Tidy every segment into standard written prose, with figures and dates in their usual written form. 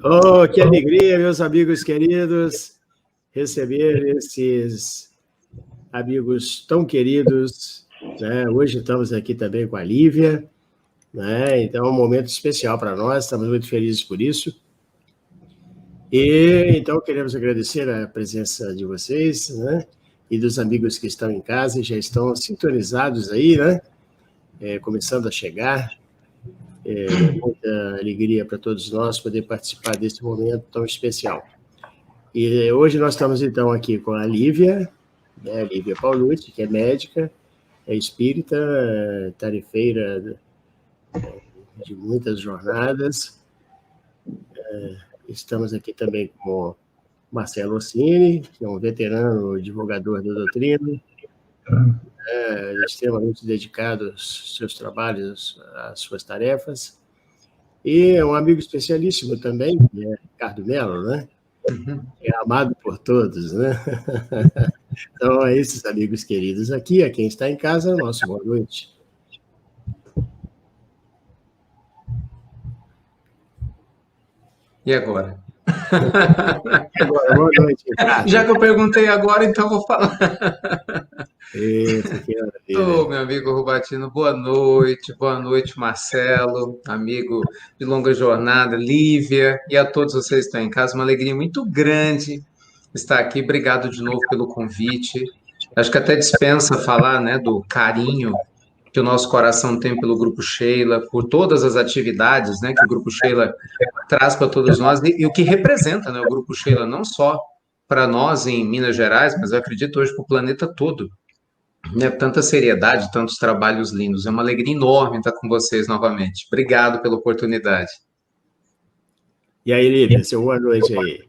Oh, que alegria, meus amigos queridos, receber esses amigos tão queridos, né? Hoje estamos aqui também com a Lívia, né? Então é um momento especial para nós, estamos muito felizes por isso. E então queremos agradecer a presença de vocês, né? E dos amigos que estão em casa e já estão sintonizados aí, né? Começando a chegar. Muita alegria para todos nós poder participar desse momento tão especial. E hoje nós estamos, então, aqui com a Lívia, né, Lívia Paulucci, que é médica, é espírita, tarefeira de muitas jornadas. Estamos aqui também com o Marcelo Orsini, que é um veterano divulgador da doutrina, extremamente dedicado aos seus trabalhos, às suas tarefas. E é um amigo especialíssimo também, que é Ricardo Mello, né? É amado por todos, né? Então, a esses amigos queridos aqui, a quem está em casa, nosso boa noite. E agora? E agora, boa noite, Ricardo. Já que eu perguntei agora, então vou falar. Isso, que maravilha. Ô, meu amigo Rubatino, boa noite, Marcelo, amigo de longa jornada, Lívia, e a todos vocês que estão em casa, uma alegria muito grande estar aqui, obrigado de novo pelo convite, acho que até dispensa falar, né, do carinho que o nosso coração tem pelo Grupo Sheila, por todas as atividades, né, que o Grupo Sheila traz para todos nós, e o que representa, né, o Grupo Sheila, não só para nós em Minas Gerais, mas eu acredito hoje para o planeta todo, né, tanta seriedade, tantos trabalhos lindos. É uma alegria enorme estar com vocês novamente. Obrigado pela oportunidade. E aí, Lívia, seu boa noite aí.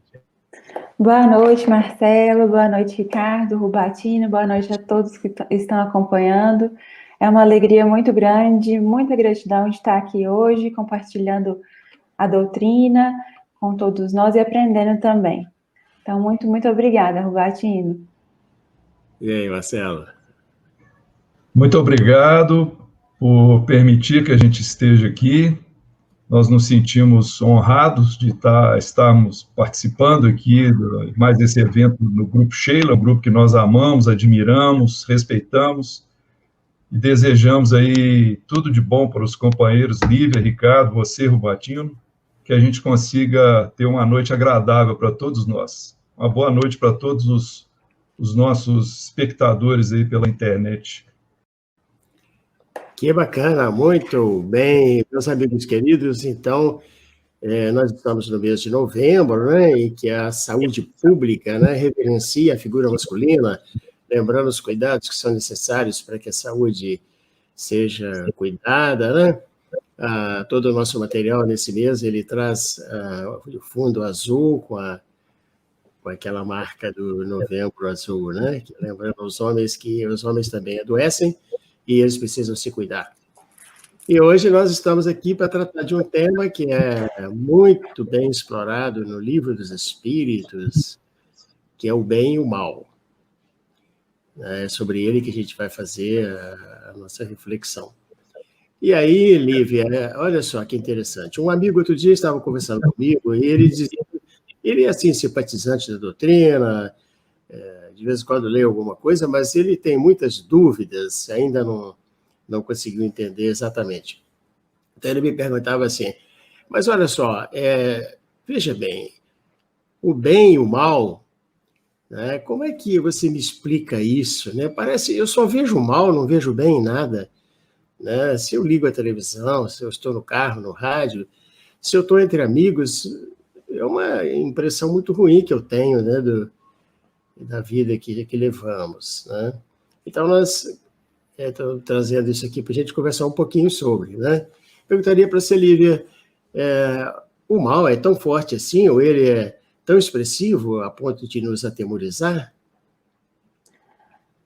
Boa noite, Marcelo. Boa noite, Ricardo, Rubatino. Boa noite a todos que estão acompanhando. É uma alegria muito grande, muita gratidão de estar aqui hoje, compartilhando a doutrina com todos nós e aprendendo também. Então, muito, muito obrigada, Rubatino. E aí, Marcelo? Muito obrigado por permitir que a gente esteja aqui. Nós nos sentimos honrados de estarmos participando aqui de mais desse evento no Grupo Sheila, um grupo que nós amamos, admiramos, respeitamos e desejamos aí tudo de bom para os companheiros Lívia, Ricardo, você, Rubatino, que a gente consiga ter uma noite agradável para todos nós. Uma boa noite para todos os nossos espectadores aí pela internet. Que bacana, muito bem, meus amigos queridos. Então, nós estamos no mês de novembro, né, e que a saúde pública, né, reverencia a figura masculina, lembrando os cuidados que são necessários para que a saúde seja cuidada, né? Todo o nosso material nesse mês, ele traz o fundo azul com aquela marca do novembro azul, né? Que lembrando aos homens que os homens também adoecem e eles precisam se cuidar. E hoje nós estamos aqui para tratar de um tema que é muito bem explorado no Livro dos Espíritos, que é o bem e o mal. É sobre ele que a gente vai fazer a nossa reflexão. E aí, Lívia, olha só que interessante. Um amigo outro dia estava conversando comigo e ele dizia, ele é assim, simpatizante da doutrina, de vez em quando lê alguma coisa, mas ele tem muitas dúvidas, ainda não conseguiu entender exatamente. Então ele me perguntava assim, mas olha só, veja bem, o bem e o mal, né, como é que você me explica isso? Né? Parece, eu só vejo mal, não vejo bem em nada. Né? Se eu ligo a televisão, se eu estou no carro, no rádio, se eu estou entre amigos, é uma impressão muito ruim que eu tenho, né, da vida que levamos. Né? Então, nós estamos trazendo isso aqui para a gente conversar um pouquinho sobre. Né? Perguntaria para você, Lívia, o mal é tão forte assim, ou ele é tão expressivo a ponto de nos atemorizar?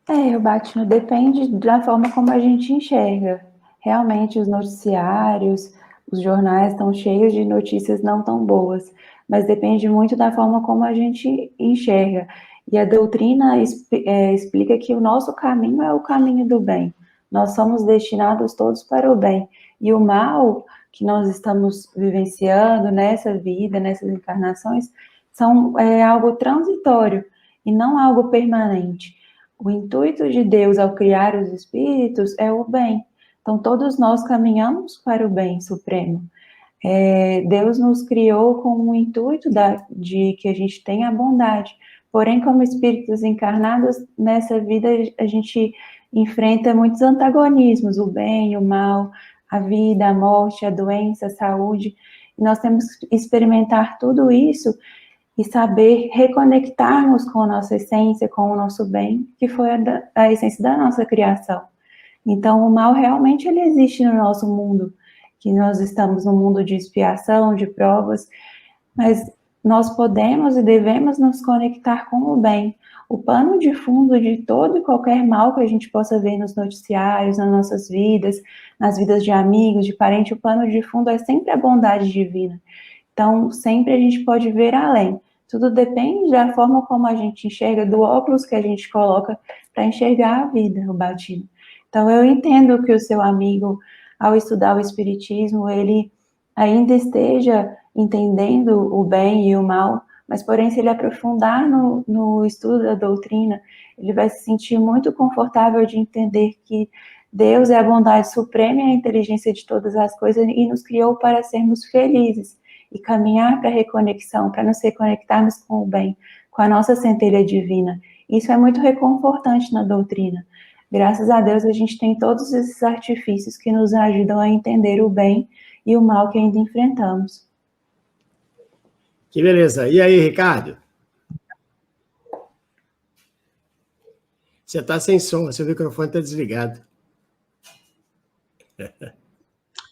Rubatino, depende da forma como a gente enxerga. Realmente, os noticiários, os jornais estão cheios de notícias não tão boas, mas depende muito da forma como a gente enxerga. E a doutrina explica que o nosso caminho é o caminho do bem. Nós somos destinados todos para o bem. E o mal que nós estamos vivenciando nessa vida, nessas encarnações, são algo transitório e não algo permanente. O intuito de Deus ao criar os espíritos é o bem. Então, todos nós caminhamos para o bem supremo. Deus nos criou com o intuito de que a gente tenha a bondade. Porém, como espíritos encarnados, nessa vida a gente enfrenta muitos antagonismos, o bem, o mal, a vida, a morte, a doença, a saúde. E nós temos que experimentar tudo isso e saber reconectarmos com a nossa essência, com o nosso bem, que foi a essência da nossa criação. Então, o mal realmente ele existe no nosso mundo, que nós estamos num mundo de expiação, de provas, mas nós podemos e devemos nos conectar com o bem. O pano de fundo de todo e qualquer mal que a gente possa ver nos noticiários, nas nossas vidas, nas vidas de amigos, de parentes, o pano de fundo é sempre a bondade divina. Então, sempre a gente pode ver além. Tudo depende da forma como a gente enxerga, do óculos que a gente coloca para enxergar a vida, Rubattino. Então, eu entendo que o seu amigo, ao estudar o Espiritismo, ele ainda esteja entendendo o bem e o mal, mas, porém, se ele aprofundar no estudo da doutrina, ele vai se sentir muito confortável de entender que Deus é a bondade suprema e a inteligência de todas as coisas e nos criou para sermos felizes e caminhar para a reconexão, para nos reconectarmos com o bem, com a nossa centelha divina. Isso é muito reconfortante na doutrina. Graças a Deus, a gente tem todos esses artifícios que nos ajudam a entender o bem e o mal que ainda enfrentamos. Que beleza. E aí, Ricardo? Você está sem som, seu microfone está desligado.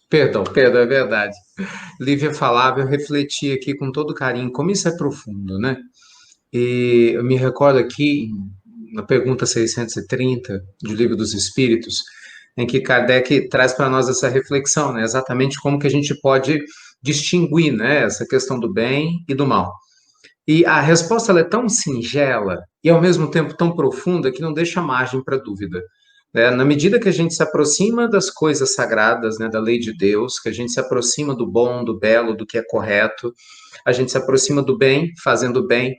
Perdão, é verdade. Lívia falava, eu refleti aqui com todo carinho, como isso é profundo, né? E eu me recordo aqui, na pergunta 630 do Livro dos Espíritos, em que Kardec traz para nós essa reflexão, né? Exatamente como que a gente pode distinguir, né, essa questão do bem e do mal. E a resposta ela é tão singela e, ao mesmo tempo, tão profunda que não deixa margem para dúvida. Na medida que a gente se aproxima das coisas sagradas, né, da lei de Deus, que a gente se aproxima do bom, do belo, do que é correto, a gente se aproxima do bem, fazendo bem,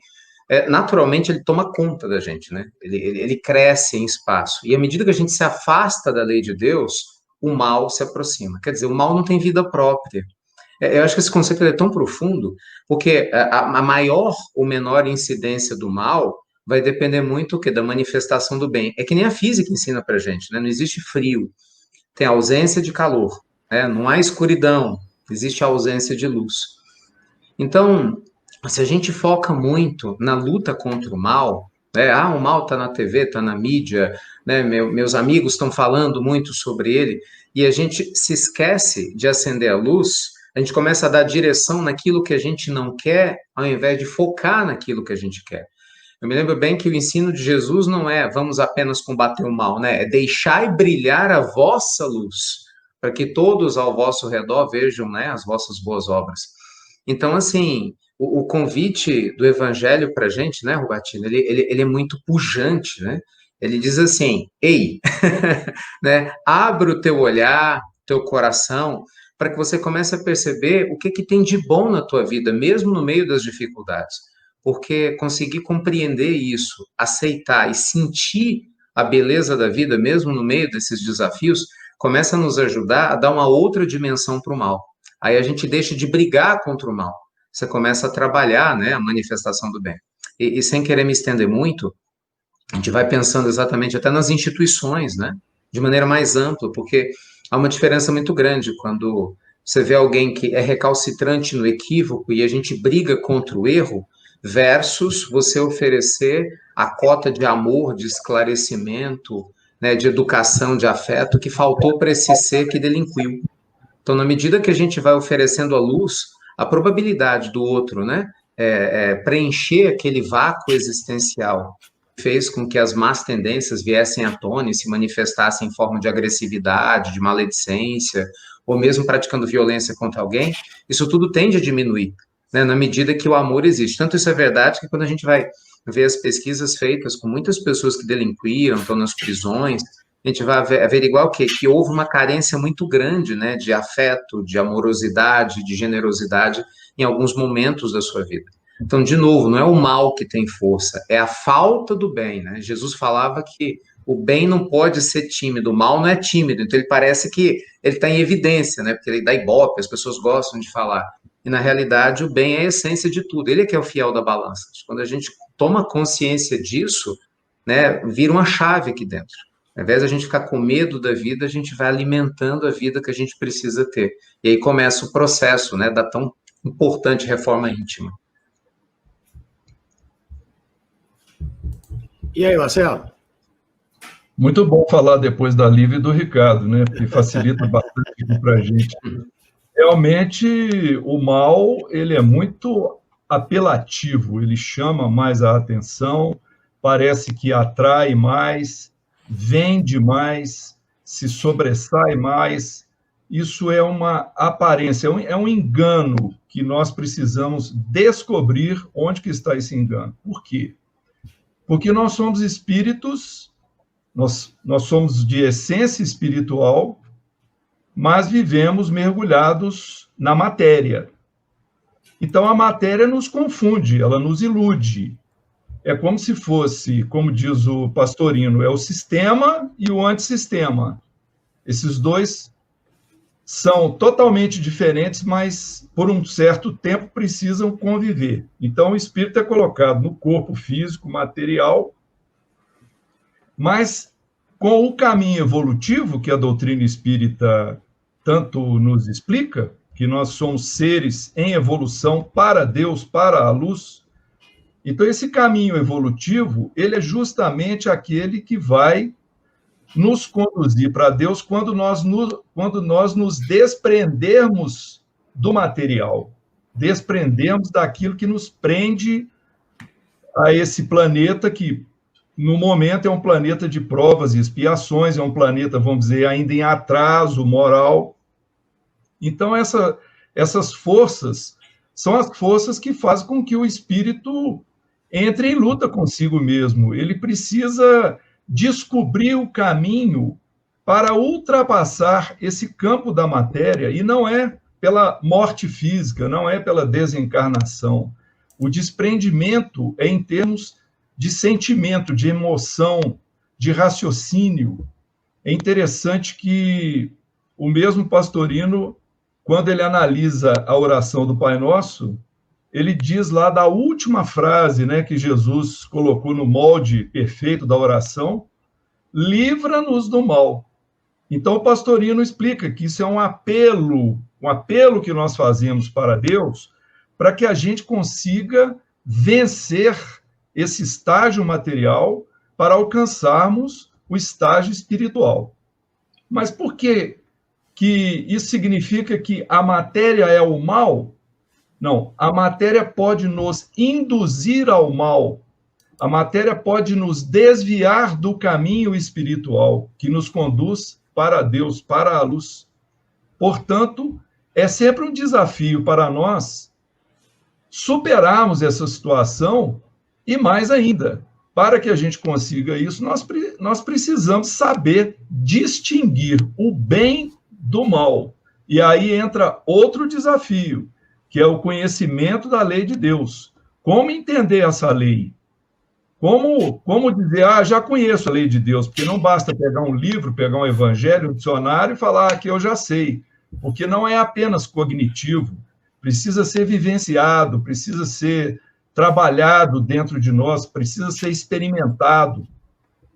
naturalmente ele toma conta da gente, né? Ele cresce em espaço. E à medida que a gente se afasta da lei de Deus, o mal se aproxima. Quer dizer, o mal não tem vida própria. Eu acho que esse conceito é tão profundo, porque a maior ou menor incidência do mal vai depender muito da manifestação do bem. É que nem a física ensina pra gente, né? Não existe frio, tem ausência de calor, né? Não há escuridão, existe ausência de luz. Então, se a gente foca muito na luta contra o mal, né? O mal está na TV, está na mídia, né? Meus amigos estão falando muito sobre ele, e a gente se esquece de acender a luz, a gente começa a dar direção naquilo que a gente não quer, ao invés de focar naquilo que a gente quer. Eu me lembro bem que o ensino de Jesus não é vamos apenas combater o mal, né? É deixai brilhar a vossa luz, para que todos ao vosso redor vejam, né, as vossas boas obras. Então, assim, o convite do Evangelho para a gente, né, Rubattino, ele é muito pujante, né? Ele diz assim, ei, né, abra o teu olhar, teu coração, para que você comece a perceber o que tem de bom na tua vida, mesmo no meio das dificuldades. Porque conseguir compreender isso, aceitar e sentir a beleza da vida, mesmo no meio desses desafios, começa a nos ajudar a dar uma outra dimensão para o mal. Aí a gente deixa de brigar contra o mal. Você começa a trabalhar, né, a manifestação do bem. E sem querer me estender muito, a gente vai pensando exatamente até nas instituições, né, de maneira mais ampla, porque há uma diferença muito grande quando você vê alguém que é recalcitrante no equívoco e a gente briga contra o erro, versus você oferecer a cota de amor, de esclarecimento, né, de educação, de afeto que faltou para esse ser que delinquiu. Então, na medida que a gente vai oferecendo a luz, a probabilidade do outro, né, preencher aquele vácuo existencial fez com que as más tendências viessem à tona e se manifestassem em forma de agressividade, de maledicência, ou mesmo praticando violência contra alguém, isso tudo tende a diminuir, né, na medida que o amor existe. Tanto isso é verdade que quando a gente vai ver as pesquisas feitas com muitas pessoas que delinquiram, estão nas prisões, a gente vai averiguar o quê? Que houve uma carência muito grande, né, de afeto, de amorosidade, de generosidade em alguns momentos da sua vida. Então, de novo, não é o mal que tem força, é a falta do bem, né? Jesus falava que o bem não pode ser tímido, o mal não é tímido, então ele parece que ele está em evidência, né? Porque ele dá ibope, as pessoas gostam de falar. E na realidade o bem é a essência de tudo, ele é que é o fiel da balança. Quando a gente toma consciência disso, né, vira uma chave aqui dentro. Ao invés de a gente ficar com medo da vida, a gente vai alimentando a vida que a gente precisa ter. E aí começa o processo, né, da tão importante reforma íntima. E aí, Marcelo? Muito bom falar depois da Lívia e do Ricardo, né? Porque facilita bastante aqui para a gente. Realmente, o mal, ele é muito apelativo, ele chama mais a atenção, parece que atrai mais, vende mais, se sobressai mais. Isso é uma aparência, é um engano que nós precisamos descobrir onde que está esse engano. Por quê? Porque nós somos espíritos, nós somos de essência espiritual, mas vivemos mergulhados na matéria. Então, a matéria nos confunde, ela nos ilude. É como se fosse, como diz o Pastorino, é o sistema e o antissistema. Esses dois são totalmente diferentes, mas por um certo tempo precisam conviver. Então, o espírito é colocado no corpo físico, material, mas com o caminho evolutivo que a doutrina espírita tanto nos explica, que nós somos seres em evolução para Deus, para a luz. Então, esse caminho evolutivo, ele é justamente aquele que vai nos conduzir para Deus quando nós nos desprendermos do material, desprendermos daquilo que nos prende a esse planeta que, no momento, é um planeta de provas e expiações, é um planeta, vamos dizer, ainda em atraso moral. Então, essas forças são as forças que fazem com que o espírito entre em luta consigo mesmo. Ele precisa descobrir o caminho para ultrapassar esse campo da matéria, e não é pela morte física, não é pela desencarnação. O desprendimento é em termos de sentimento, de emoção, de raciocínio. É interessante que o mesmo Pastorino, quando ele analisa a oração do Pai Nosso, ele diz lá da última frase, né, que Jesus colocou no molde perfeito da oração: livra-nos do mal. Então, o Pastorino explica que isso é um apelo que nós fazemos para Deus, para que a gente consiga vencer esse estágio material para alcançarmos o estágio espiritual. Mas por que isso significa que a matéria é o mal? Não, a matéria pode nos induzir ao mal. A matéria pode nos desviar do caminho espiritual que nos conduz para Deus, para a luz. Portanto, é sempre um desafio para nós superarmos essa situação, e mais ainda, para que a gente consiga isso, nós precisamos saber distinguir o bem do mal. E aí entra outro desafio, que é o conhecimento da lei de Deus. Como entender essa lei? Como dizer, já conheço a lei de Deus, porque não basta pegar um livro, pegar um evangelho, um dicionário e falar que eu já sei, porque não é apenas cognitivo, precisa ser vivenciado, precisa ser trabalhado dentro de nós, precisa ser experimentado.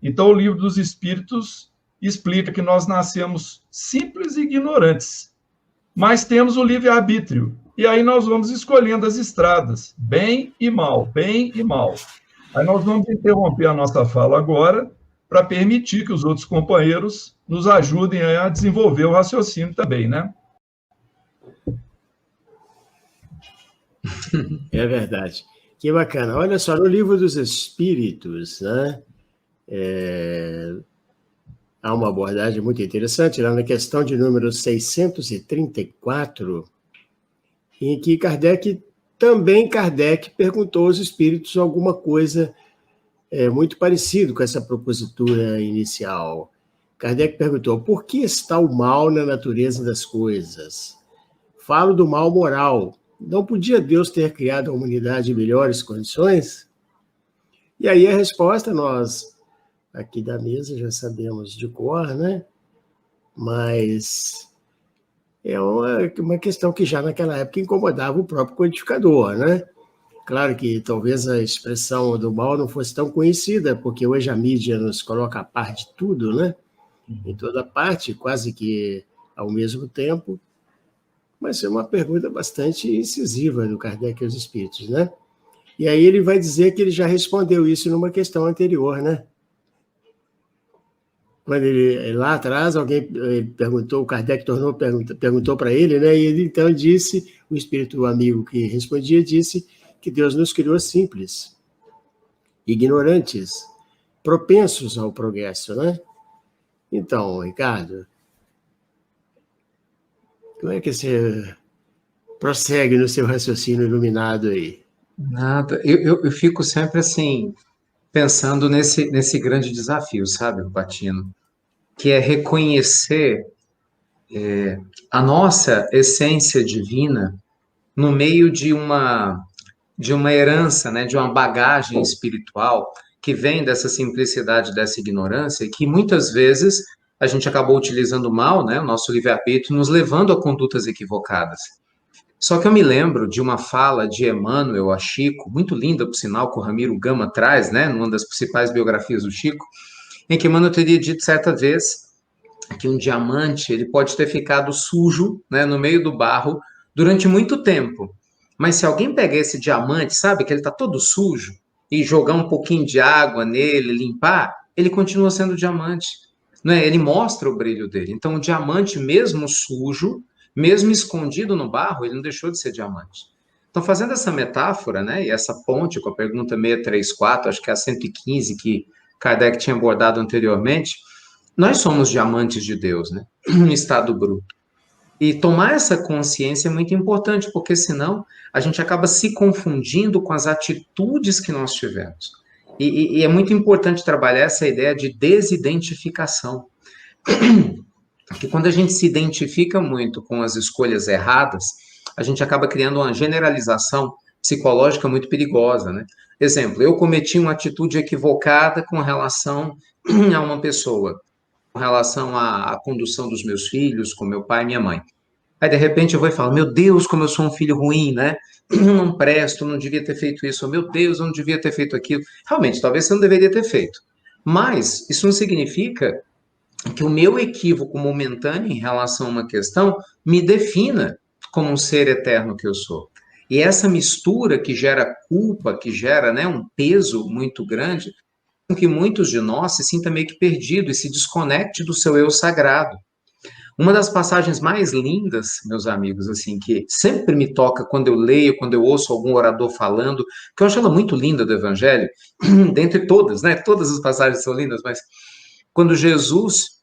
Então, o Livro dos Espíritos explica que nós nascemos simples e ignorantes, mas temos o livre-arbítrio. E aí nós vamos escolhendo as estradas, bem e mal, bem e mal. Aí nós vamos interromper a nossa fala agora para permitir que os outros companheiros nos ajudem a desenvolver o raciocínio também, né? É verdade. Que bacana. Olha só, no Livro dos Espíritos, né, há uma abordagem muito interessante, lá na questão de número 634, em que Kardec perguntou aos espíritos alguma coisa muito parecido com essa propositura inicial. Kardec perguntou, por que está o mal na natureza das coisas? Falo do mal moral. Não podia Deus ter criado a humanidade em melhores condições? E aí a resposta nós, aqui da mesa, já sabemos de cor, né? Mas é uma questão que já naquela época incomodava o próprio codificador, né? Claro que talvez a expressão do mal não fosse tão conhecida, porque hoje a mídia nos coloca a par de tudo, né? Em toda parte, quase que ao mesmo tempo. Mas é uma pergunta bastante incisiva do Kardec aos Espíritos, né? E aí ele vai dizer que ele já respondeu isso numa questão anterior, né? Quando ele, lá atrás, alguém perguntou, o Kardec perguntou para ele, né? E ele então disse, o espírito amigo que respondia disse que Deus nos criou simples, ignorantes, propensos ao progresso, né? Então, Ricardo, como é que você prossegue no seu raciocínio iluminado aí? Nada, eu fico sempre assim, pensando nesse grande desafio, sabe, Batino? Que é reconhecer a nossa essência divina no meio de uma herança, né, de uma bagagem espiritual que vem dessa simplicidade, dessa ignorância, e que muitas vezes a gente acabou utilizando mal, né, o nosso livre-arbítrio, nos levando a condutas equivocadas. Só que eu me lembro de uma fala de Emmanuel a Chico, muito linda, por sinal, que o Ramiro Gama traz, né, numa das principais biografias do Chico, em que Emmanuel teria dito certa vez que um diamante ele pode ter ficado sujo, né, no meio do barro durante muito tempo. Mas se alguém pegar esse diamante, sabe, que ele está todo sujo, e jogar um pouquinho de água nele, limpar, ele continua sendo diamante. Né? Ele mostra o brilho dele. Então, o diamante, mesmo sujo, mesmo escondido no barro, ele não deixou de ser diamante. Então, fazendo essa metáfora, né, e essa ponte com a pergunta 634, acho que é a 115 que Kardec tinha abordado anteriormente, nós somos diamantes de Deus, né, em estado bruto. E tomar essa consciência é muito importante, porque senão a gente acaba se confundindo com as atitudes que nós tivemos. E é muito importante trabalhar essa ideia de desidentificação. Porque quando a gente se identifica muito com as escolhas erradas, a gente acaba criando uma generalização psicológica muito perigosa, né? Exemplo, eu cometi uma atitude equivocada com relação a uma pessoa, com relação à condução dos meus filhos, com meu pai e minha mãe. Aí, de repente, eu vou e falo, meu Deus, como eu sou um filho ruim, né? Eu não presto, não devia ter feito isso. Meu Deus, eu não devia ter feito aquilo. Realmente, talvez você não deveria ter feito. Mas isso não significa que o meu equívoco momentâneo em relação a uma questão me defina como um ser eterno que eu sou. E essa mistura que gera culpa, que gera, né, um peso muito grande, com que muitos de nós se sintam meio que perdidos e se desconecte do seu eu sagrado. Uma das passagens mais lindas, meus amigos, assim, que sempre me toca quando eu leio, quando eu ouço algum orador falando, que eu acho ela muito linda do Evangelho, dentre todas, né? Todas as passagens são lindas, mas quando Jesus,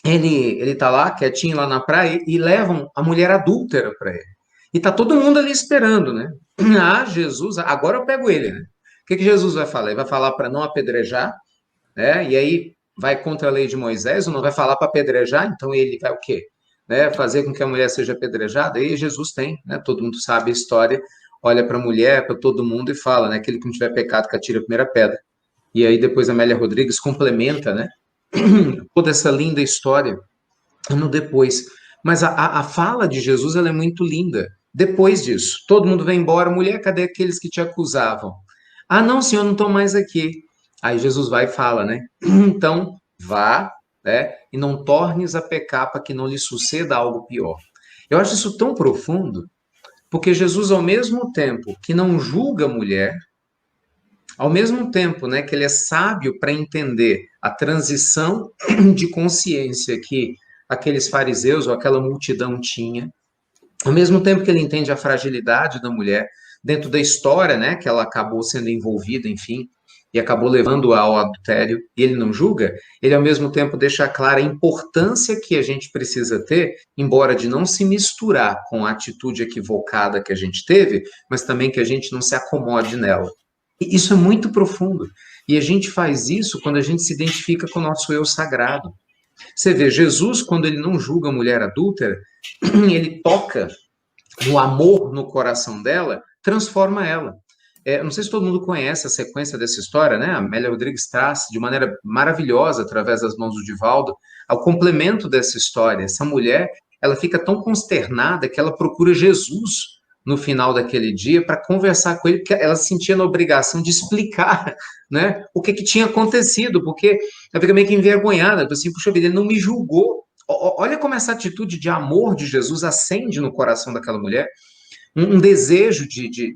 ele tá lá, quietinho lá na praia, e levam a mulher adúltera para ele. E tá todo mundo ali esperando, né? Ah, Jesus, agora eu pego ele, né? O que Jesus vai falar? Ele vai falar para não apedrejar, né? E aí vai contra a lei de Moisés, ou não vai falar para apedrejar, então ele vai o quê? Né? Fazer com que a mulher seja apedrejada? E Jesus tem, né? Todo mundo sabe a história, olha para a mulher, para todo mundo e fala, né? Aquele que não tiver pecado, que atire a primeira pedra. E aí depois a Amélia Rodrigues complementa, né? Toda essa linda história no depois. Mas a fala de Jesus, ela é muito linda. Depois disso, todo mundo vai embora, mulher, cadê aqueles que te acusavam? Ah, não, senhor, não estou mais aqui. Aí Jesus vai e fala, né? Então, vá, né? E não tornes a pecar para que não lhe suceda algo pior. Eu acho isso tão profundo, porque Jesus, ao mesmo tempo que não julga a mulher, ao mesmo tempo, né, que ele é sábio para entender a transição de consciência que aqueles fariseus ou aquela multidão tinha, ao mesmo tempo que ele entende a fragilidade da mulher dentro da história, né, que ela acabou sendo envolvida, enfim, e acabou levando ao adultério, e ele não julga, ele ao mesmo tempo deixa clara a importância que a gente precisa ter, embora de não se misturar com a atitude equivocada que a gente teve, mas também que a gente não se acomode nela. E isso é muito profundo, e a gente faz isso quando a gente se identifica com o nosso eu sagrado. Você vê, Jesus, quando ele não julga a mulher adúltera, ele toca no amor no coração dela, transforma ela. Não sei se todo mundo conhece a sequência dessa história, né? A Amélia Rodrigues traz de maneira maravilhosa, através das mãos do Divaldo, ao complemento dessa história. Essa mulher, ela fica tão consternada que ela procura Jesus no final daquele dia para conversar com ele, porque ela se sentia na obrigação de explicar, né, o que tinha acontecido, porque ela fica meio que envergonhada, assim, puxa vida, ele não me julgou. Olha como essa atitude de amor de Jesus acende no coração daquela mulher, um desejo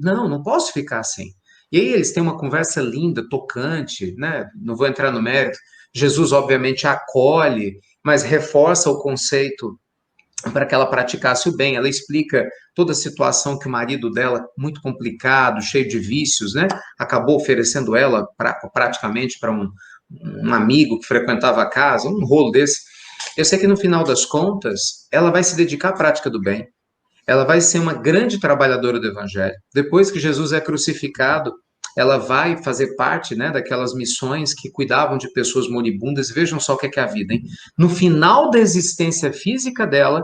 não posso ficar assim. E aí eles têm uma conversa linda, tocante, né? Não vou entrar no mérito. Jesus, obviamente, a acolhe, mas reforça o conceito para que ela praticasse o bem. Ela explica toda a situação que o marido dela, muito complicado, cheio de vícios, né? Acabou oferecendo ela praticamente para um amigo que frequentava a casa, um rolo desse. Eu sei que no final das contas, ela vai se dedicar à prática do bem. Ela vai ser uma grande trabalhadora do evangelho. Depois que Jesus é crucificado, ela vai fazer parte, né, daquelas missões que cuidavam de pessoas moribundas. Vejam só o que é a vida, hein? No final da existência física dela,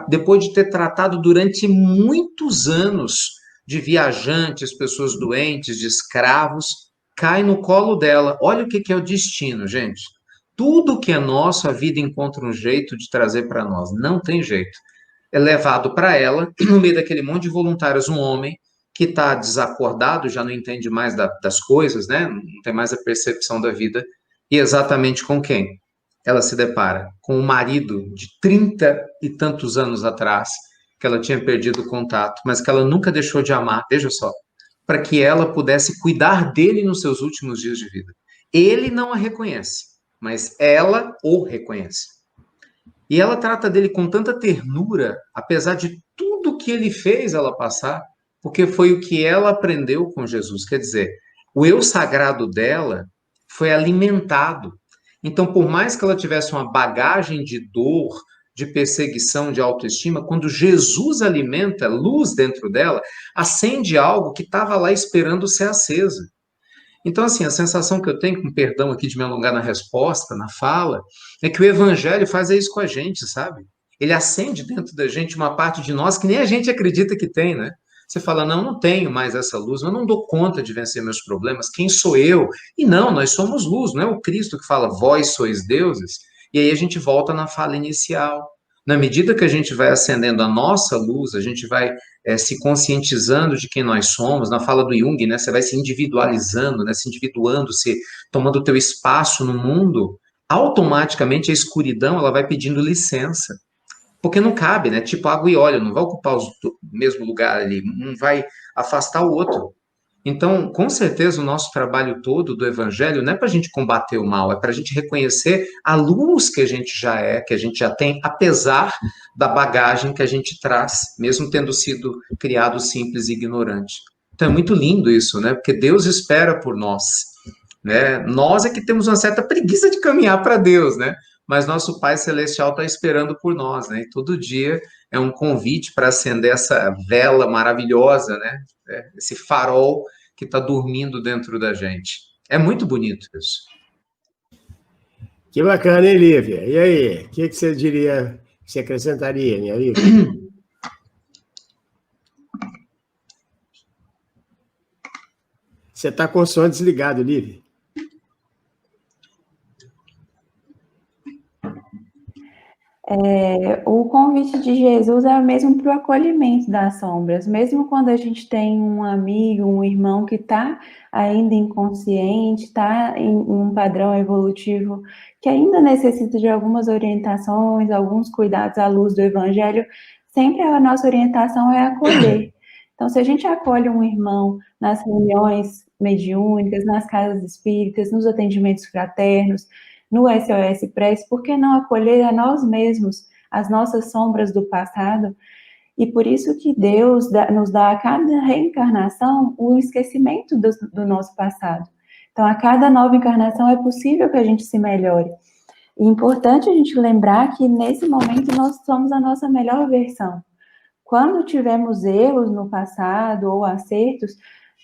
depois de ter tratado durante muitos anos de viajantes, pessoas doentes, de escravos, cai no colo dela. Olha o que é o destino, gente. Tudo que é nosso, a vida encontra um jeito de trazer para nós. Não tem jeito. É levado para ela, no meio daquele monte de voluntários, um homem que está desacordado, já não entende mais das coisas, né? Não tem mais a percepção da vida. E exatamente com quem? Ela se depara com o marido de 30 e tantos anos atrás, que ela tinha perdido o contato, mas que ela nunca deixou de amar, veja só, para que ela pudesse cuidar dele nos seus últimos dias de vida. Ele não a reconhece, mas ela o reconhece. E ela trata dele com tanta ternura, apesar de tudo que ele fez ela passar, porque foi o que ela aprendeu com Jesus. Quer dizer, o eu sagrado dela foi alimentado. Então, por mais que ela tivesse uma bagagem de dor, de perseguição, de autoestima, quando Jesus alimenta luz dentro dela, acende algo que estava lá esperando ser acesa. Então, assim, a sensação que eu tenho, com perdão aqui de me alongar na resposta, na fala, é que o evangelho faz isso com a gente, sabe? Ele acende dentro da gente uma parte de nós que nem a gente acredita que tem, né? Você fala, não tenho mais essa luz, eu não dou conta de vencer meus problemas, quem sou eu? E não, nós somos luz, não é o Cristo que fala, vós sois deuses? E aí a gente volta na fala inicial. Na medida que a gente vai acendendo a nossa luz, a gente vai se conscientizando de quem nós somos, na fala do Jung, né, você vai se individualizando, né, se individuando, se tomando o teu espaço no mundo, automaticamente a escuridão ela vai pedindo licença, porque não cabe, né, tipo água e óleo, não vai ocupar o mesmo lugar ali, não vai afastar o outro. Então, com certeza, o nosso trabalho todo do Evangelho não é para a gente combater o mal, é para a gente reconhecer a luz que a gente já é, que a gente já tem, apesar da bagagem que a gente traz, mesmo tendo sido criado simples e ignorante. Então, é muito lindo isso, né? Porque Deus espera por nós, né? Nós é que temos uma certa preguiça de caminhar para Deus, né? Mas nosso Pai Celestial está esperando por nós, né? E todo dia é um convite para acender essa vela maravilhosa, né? Esse farol que está dormindo dentro da gente. É muito bonito isso. Que bacana, hein, Lívia? E aí, o que você diria, que você acrescentaria, minha Lívia? Você está com o som desligado, Lívia. O convite de Jesus é o mesmo para o acolhimento das sombras, mesmo quando a gente tem um amigo, um irmão que está ainda inconsciente, está em um padrão evolutivo que ainda necessita de algumas orientações, alguns cuidados à luz do Evangelho, sempre a nossa orientação é acolher. Então, se a gente acolhe um irmão nas reuniões mediúnicas, nas casas espíritas, nos atendimentos fraternos, no SOS Prece, por que não acolher a nós mesmos, as nossas sombras do passado? E por isso que Deus nos dá a cada reencarnação o esquecimento do nosso passado. Então, a cada nova encarnação é possível que a gente se melhore. E é importante a gente lembrar que, nesse momento, nós somos a nossa melhor versão. Quando tivemos erros no passado ou acertos,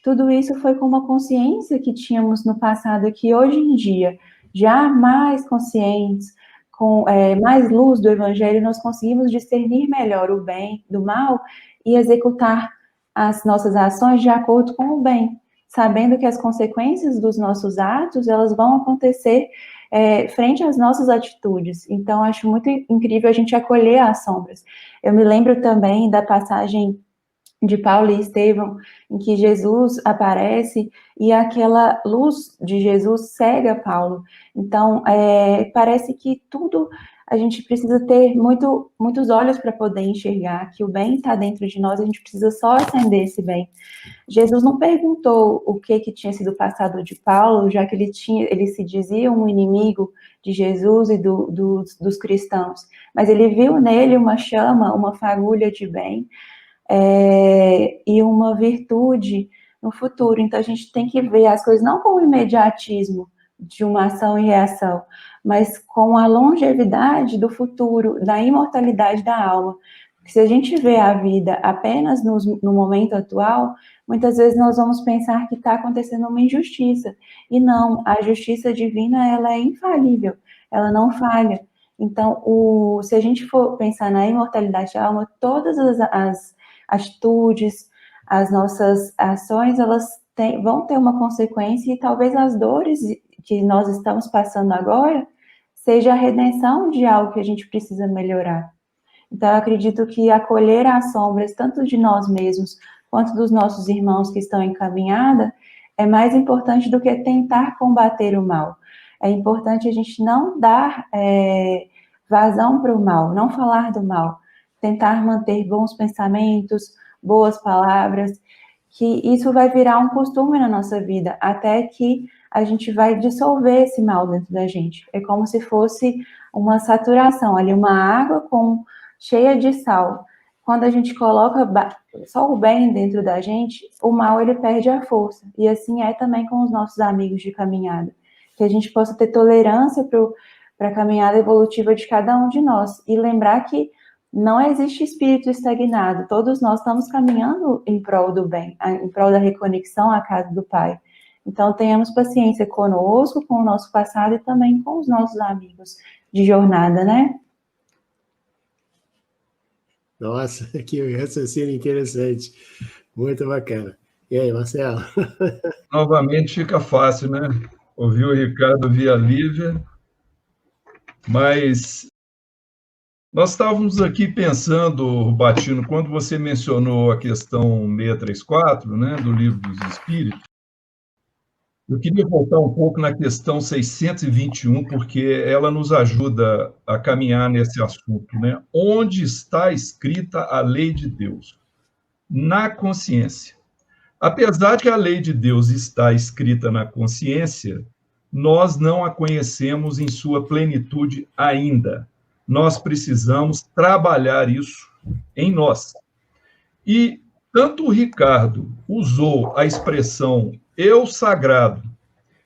tudo isso foi com uma consciência que tínhamos no passado, que hoje em dia, já mais conscientes, com mais luz do Evangelho, nós conseguimos discernir melhor o bem do mal e executar as nossas ações de acordo com o bem, sabendo que as consequências dos nossos atos, elas vão acontecer frente às nossas atitudes. Então, acho muito incrível a gente acolher as sombras. Eu me lembro também da passagem de Paulo e Estevão, em que Jesus aparece e aquela luz de Jesus cega Paulo. Então, parece que tudo a gente precisa ter muitos olhos para poder enxergar que o bem está dentro de nós, a gente precisa só acender esse bem. Jesus não perguntou o que tinha sido passado de Paulo, já que ele se dizia um inimigo de Jesus e dos cristãos, mas ele viu nele uma chama, uma fagulha de bem, e uma virtude no futuro. Então, a gente tem que ver as coisas não com o imediatismo de uma ação e reação, mas com a longevidade do futuro, da imortalidade da alma. Porque se a gente vê a vida apenas no momento atual, muitas vezes nós vamos pensar que está acontecendo uma injustiça. E não, a justiça divina, ela é infalível, ela não falha. Então, se a gente for pensar na imortalidade da alma, todas as atitudes, as nossas ações, elas vão ter uma consequência, e talvez as dores que nós estamos passando agora seja a redenção de algo que a gente precisa melhorar. Então, eu acredito que acolher as sombras, tanto de nós mesmos, quanto dos nossos irmãos que estão em caminhada, é mais importante do que tentar combater o mal. É importante a gente não dar vazão para o mal, não falar do mal, tentar manter bons pensamentos, boas palavras, que isso vai virar um costume na nossa vida, até que a gente vai dissolver esse mal dentro da gente. É como se fosse uma saturação, ali uma água cheia de sal. Quando a gente coloca só o bem dentro da gente, o mal ele perde a força. E assim é também com os nossos amigos de caminhada. Que a gente possa ter tolerância para a caminhada evolutiva de cada um de nós. E lembrar que não existe espírito estagnado. Todos nós estamos caminhando em prol do bem, em prol da reconexão à casa do Pai. Então, tenhamos paciência conosco, com o nosso passado e também com os nossos amigos de jornada, né? Nossa, que raciocínio interessante. Muito bacana. E aí, Marcelo? Novamente fica fácil, né? Ouvir o Ricardo via Lívia, mas nós estávamos aqui pensando, Batino, quando você mencionou a questão 634, né, do Livro dos Espíritos, eu queria voltar um pouco na questão 621, porque ela nos ajuda a caminhar nesse assunto, né? Onde está escrita a lei de Deus? Na consciência. Apesar de que a lei de Deus está escrita na consciência, nós não a conhecemos em sua plenitude ainda. Nós precisamos trabalhar isso em nós. E tanto o Ricardo usou a expressão eu sagrado,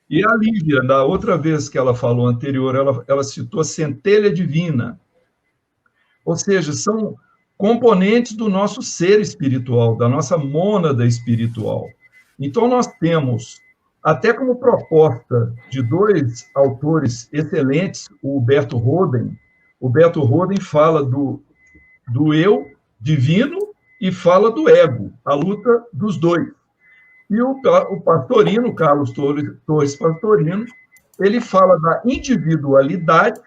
e a Lívia, da outra vez que ela falou anterior, ela citou a centelha divina. Ou seja, são componentes do nosso ser espiritual, da nossa mônada espiritual. Então, nós temos, até como proposta de dois autores excelentes, o Berto Roden fala do eu divino e fala do ego, a luta dos dois. E o Pastorino, Carlos Torres Pastorino, ele fala da individualidade,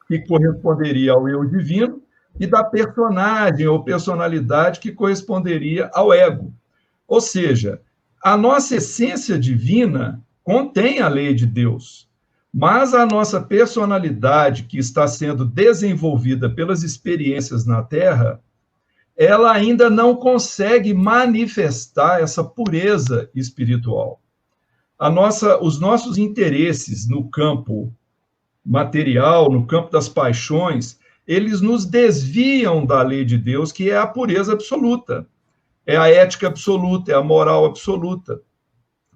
que corresponderia ao eu divino, e da personagem ou personalidade, que corresponderia ao ego. Ou seja, a nossa essência divina contém a lei de Deus, mas a nossa personalidade, que está sendo desenvolvida pelas experiências na Terra, ela ainda não consegue manifestar essa pureza espiritual. Os nossos interesses no campo material, no campo das paixões, eles nos desviam da lei de Deus, que é a pureza absoluta, é a ética absoluta, é a moral absoluta.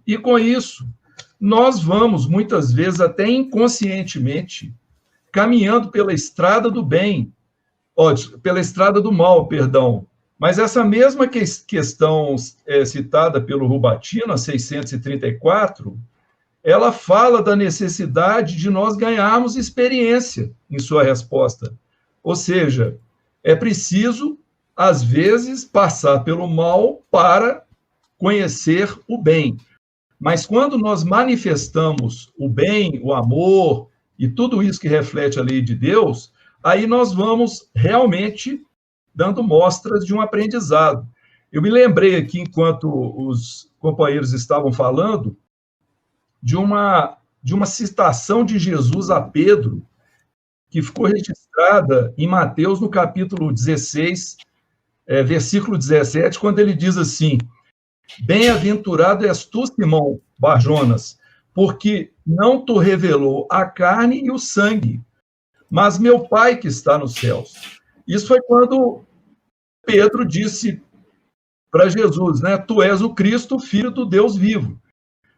E com isso, nós vamos, muitas vezes, até inconscientemente, caminhando pela estrada do bem, pela estrada do mal, perdão. Mas essa mesma questão citada pelo Rubattino, a 634, ela fala da necessidade de nós ganharmos experiência em sua resposta. Ou seja, é preciso, às vezes, passar pelo mal para conhecer o bem. Mas quando nós manifestamos o bem, o amor e tudo isso que reflete a lei de Deus, aí nós vamos realmente dando mostras de um aprendizado. Eu me lembrei aqui, enquanto os companheiros estavam falando, de uma citação de Jesus a Pedro, que ficou registrada em Mateus, no capítulo 16, versículo 17, quando ele diz assim: bem-aventurado és tu, Simão Barjonas, porque não te revelou a carne e o sangue, mas meu Pai que está nos céus. Isso foi quando Pedro disse para Jesus, né? Tu és o Cristo, filho do Deus vivo.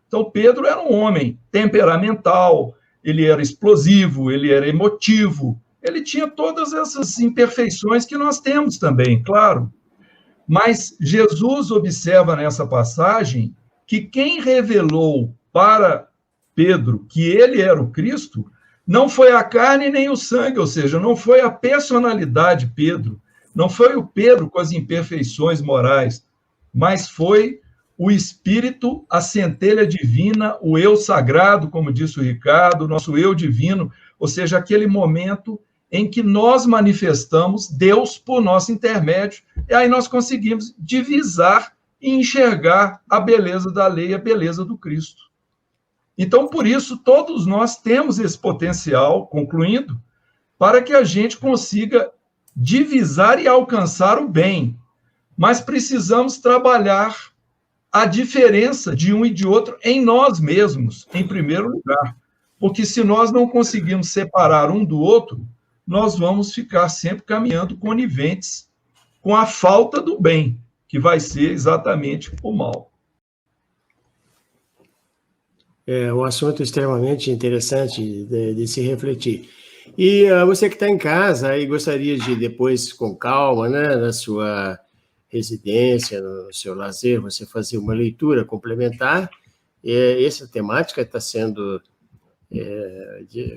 Então, Pedro era um homem temperamental, ele era explosivo, ele era emotivo, ele tinha todas essas imperfeições que nós temos também, claro. Mas Jesus observa nessa passagem que quem revelou para Pedro que ele era o Cristo não foi a carne nem o sangue, ou seja, não foi a personalidade Pedro, não foi o Pedro com as imperfeições morais, mas foi o Espírito, a centelha divina, o eu sagrado, como disse o Ricardo, o nosso eu divino, ou seja, aquele momento em que nós manifestamos Deus por nosso intermédio, e aí nós conseguimos divisar e enxergar a beleza da lei, a beleza do Cristo. Então, por isso, todos nós temos esse potencial, concluindo, para que a gente consiga divisar e alcançar o bem, mas precisamos trabalhar a diferença de um e de outro em nós mesmos, em primeiro lugar. Porque se nós não conseguimos separar um do outro, nós vamos ficar sempre caminhando coniventes com a falta do bem, que vai ser exatamente o mal. É um assunto extremamente interessante de se refletir. E você que está em casa e gostaria de depois, com calma, né, na sua residência, no seu lazer, você fazer uma leitura complementar, essa temática está sendo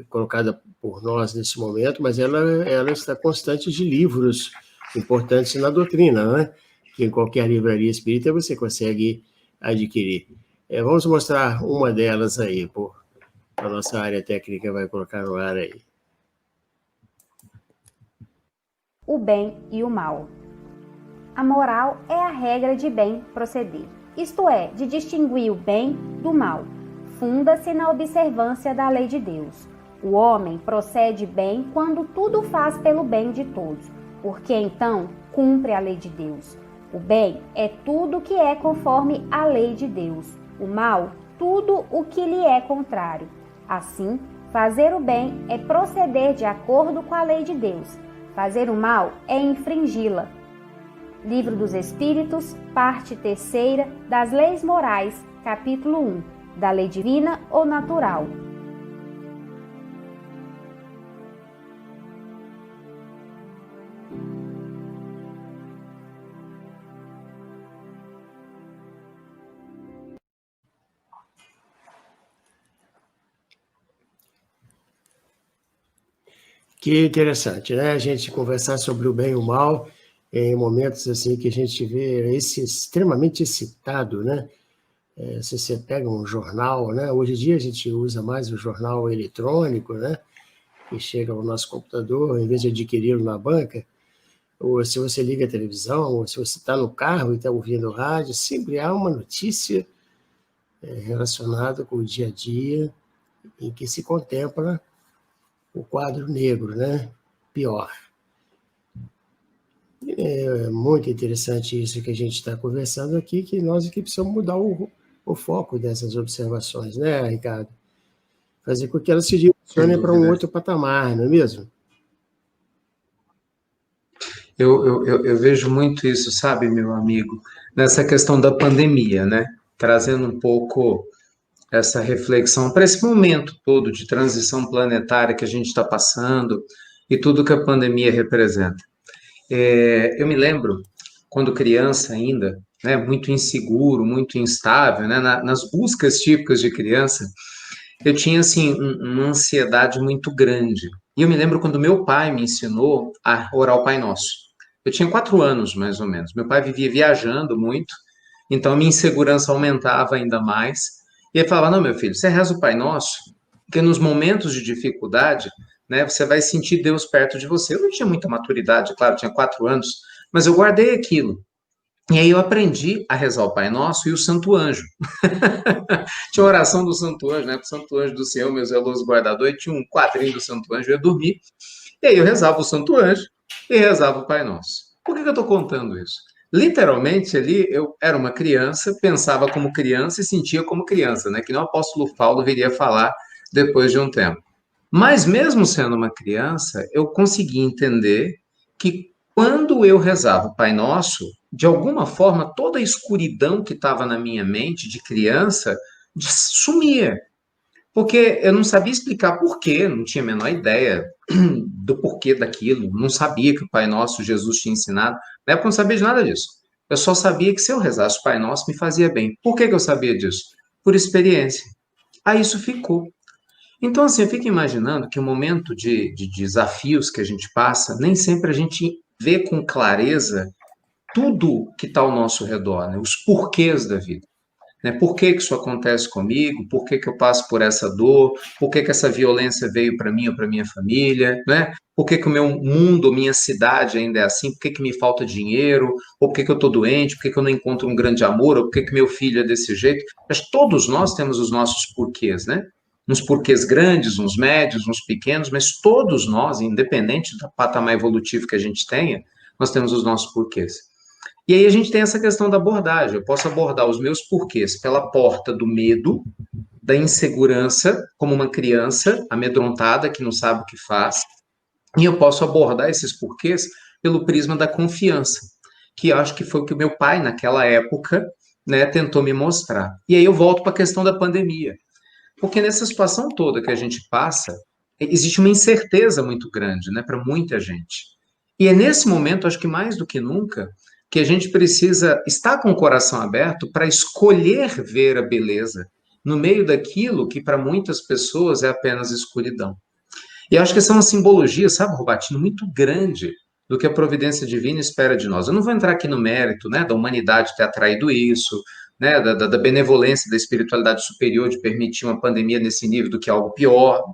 colocada por nós nesse momento, mas ela está constante de livros importantes na doutrina, né? Que em qualquer livraria espírita você consegue adquirir. Vamos mostrar uma delas aí, a nossa área técnica vai colocar no ar aí. O bem e o mal. A moral é a regra de bem proceder, isto é, de distinguir o bem do mal. Funda-se na observância da lei de Deus. O homem procede bem quando tudo faz pelo bem de todos, porque então cumpre a lei de Deus. O bem é tudo que é conforme a lei de Deus. O mal, tudo o que lhe é contrário. Assim, fazer o bem é proceder de acordo com a lei de Deus. Fazer o mal é infringi-la. Livro dos Espíritos, parte 3ª, das Leis Morais, capítulo 1, da lei divina ou natural. Que interessante, né? A gente conversar sobre o bem e o mal em momentos assim que a gente vê extremamente excitado, né? Se você pega um jornal, né? Hoje em dia a gente usa mais o jornal eletrônico, né? Que chega ao nosso computador, em vez de adquiri-lo na banca, ou se você liga a televisão, ou se você está no carro e está ouvindo o rádio, sempre há uma notícia relacionada com o dia a dia em que se contempla o quadro negro, né? Pior. É muito interessante isso que a gente está conversando aqui, que nós aqui precisamos mudar o foco dessas observações, né, Ricardo? Fazer com que elas se direcionem para um outro patamar, não é mesmo? Eu vejo muito isso, sabe, meu amigo, nessa questão da pandemia, né? Trazendo um pouco essa reflexão para esse momento todo de transição planetária que a gente está passando e tudo que a pandemia representa. Eu me lembro, quando criança ainda, né, muito inseguro, muito instável, né, nas buscas típicas de criança, eu tinha, assim, uma ansiedade muito grande. E eu me lembro quando meu pai me ensinou a orar o Pai Nosso. Eu tinha 4 anos, mais ou menos. Meu pai vivia viajando muito, então a minha insegurança aumentava ainda mais. E ele falava, não, meu filho, você reza o Pai Nosso, porque nos momentos de dificuldade, né, você vai sentir Deus perto de você. Eu não tinha muita maturidade, claro, tinha 4 anos, mas eu guardei aquilo. E aí eu aprendi a rezar o Pai Nosso e o Santo Anjo. Tinha a oração do Santo Anjo, né? O Santo Anjo do Senhor, meu zeloso guardador, e tinha um quadrinho do Santo Anjo, eu ia dormir. E aí eu rezava o Santo Anjo e rezava o Pai Nosso. Por que eu estou contando isso? Literalmente ali eu era uma criança, pensava como criança e sentia como criança, né? Que nem o apóstolo Paulo viria falar depois de um tempo. Mas mesmo sendo uma criança, eu consegui entender que quando eu rezava o Pai Nosso, de alguma forma toda a escuridão que estava na minha mente de criança sumia. Porque eu não sabia explicar por quê, não tinha a menor ideia do porquê daquilo, não sabia que o Pai Nosso Jesus tinha ensinado. Na época eu não sabia de nada disso. Eu só sabia que se eu rezasse o Pai Nosso me fazia bem. Por que que eu sabia disso? Por experiência. Aí isso ficou. Então, assim, eu fico imaginando que o momento de desafios que a gente passa, nem sempre a gente vê com clareza tudo que está ao nosso redor, né? Os porquês da vida. Né? Por que que isso acontece comigo? Por que que eu passo por essa dor? Por que que essa violência veio para mim ou para minha família? Né? Por que que o meu mundo, minha cidade ainda é assim? Por que que me falta dinheiro? Ou por que que eu estou doente? Por que que eu não encontro um grande amor? Ou por que que meu filho é desse jeito? Mas todos nós temos os nossos porquês, né? Uns porquês grandes, uns médios, uns pequenos, mas todos nós, independente do patamar evolutivo que a gente tenha, nós temos os nossos porquês. E aí a gente tem essa questão da abordagem. Eu posso abordar os meus porquês pela porta do medo, da insegurança, como uma criança amedrontada que não sabe o que faz, e eu posso abordar esses porquês pelo prisma da confiança, que eu acho que foi o que o meu pai, naquela época, né, tentou me mostrar. E aí eu volto para a questão da pandemia. Porque nessa situação toda que a gente passa, existe uma incerteza muito grande, né, para muita gente. E é nesse momento, acho que mais do que nunca, que a gente precisa estar com o coração aberto para escolher ver a beleza no meio daquilo que para muitas pessoas é apenas escuridão. E acho que essa é uma simbologia, sabe, Robatino, muito grande do que a providência divina espera de nós. Eu não vou entrar aqui no mérito, né, da humanidade ter atraído isso, né, da benevolência, da espiritualidade superior de permitir uma pandemia nesse nível do que algo pior.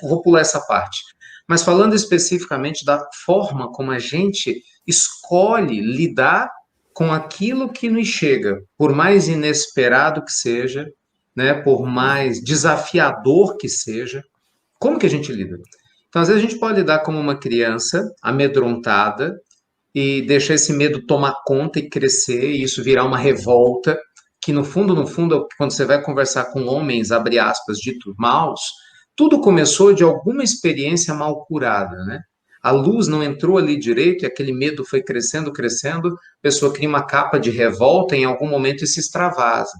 Vou pular essa parte. Mas falando especificamente da forma como a gente escolhe lidar com aquilo que nos chega, por mais inesperado que seja, né, por mais desafiador que seja, como que a gente lida? Então, às vezes a gente pode lidar como uma criança amedrontada e deixar esse medo tomar conta e crescer, e isso virar uma revolta, que no fundo, quando você vai conversar com homens, abre aspas, ditos maus, tudo começou de alguma experiência mal curada, né? A luz não entrou ali direito e aquele medo foi crescendo, crescendo, a pessoa cria uma capa de revolta, em algum momento isso extravasa.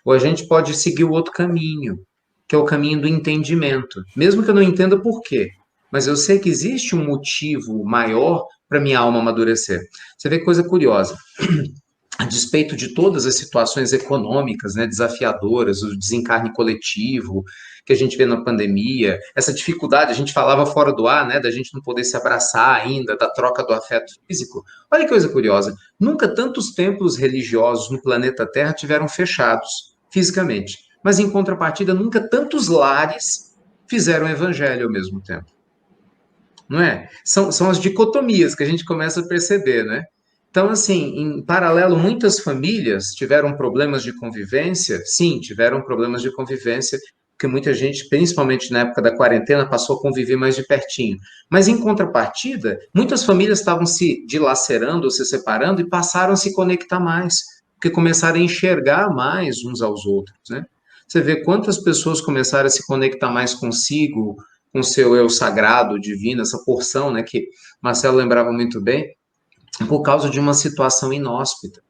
Ou a gente pode seguir o outro caminho, que é o caminho do entendimento, mesmo que eu não entenda por quê, mas eu sei que existe um motivo maior para minha alma amadurecer. Você vê coisa curiosa. A despeito de todas as situações econômicas, né, desafiadoras, o desencarne coletivo que a gente vê na pandemia, essa dificuldade, a gente falava fora do ar, né, da gente não poder se abraçar ainda, da troca do afeto físico. Olha que coisa curiosa, nunca tantos templos religiosos no planeta Terra tiveram fechados fisicamente, mas em contrapartida, nunca tantos lares fizeram o evangelho ao mesmo tempo. Não é? São as dicotomias que a gente começa a perceber, né? Então, assim, em paralelo, muitas famílias tiveram problemas de convivência. Sim, tiveram problemas de convivência, porque muita gente, principalmente na época da quarentena, passou a conviver mais de pertinho. Mas, em contrapartida, muitas famílias estavam se dilacerando ou se separando e passaram a se conectar mais, porque começaram a enxergar mais uns aos outros, né? Você vê quantas pessoas começaram a se conectar mais consigo, com o seu eu sagrado, divino, essa porção, né, que Marcelo lembrava muito bem, por causa de uma situação inóspita.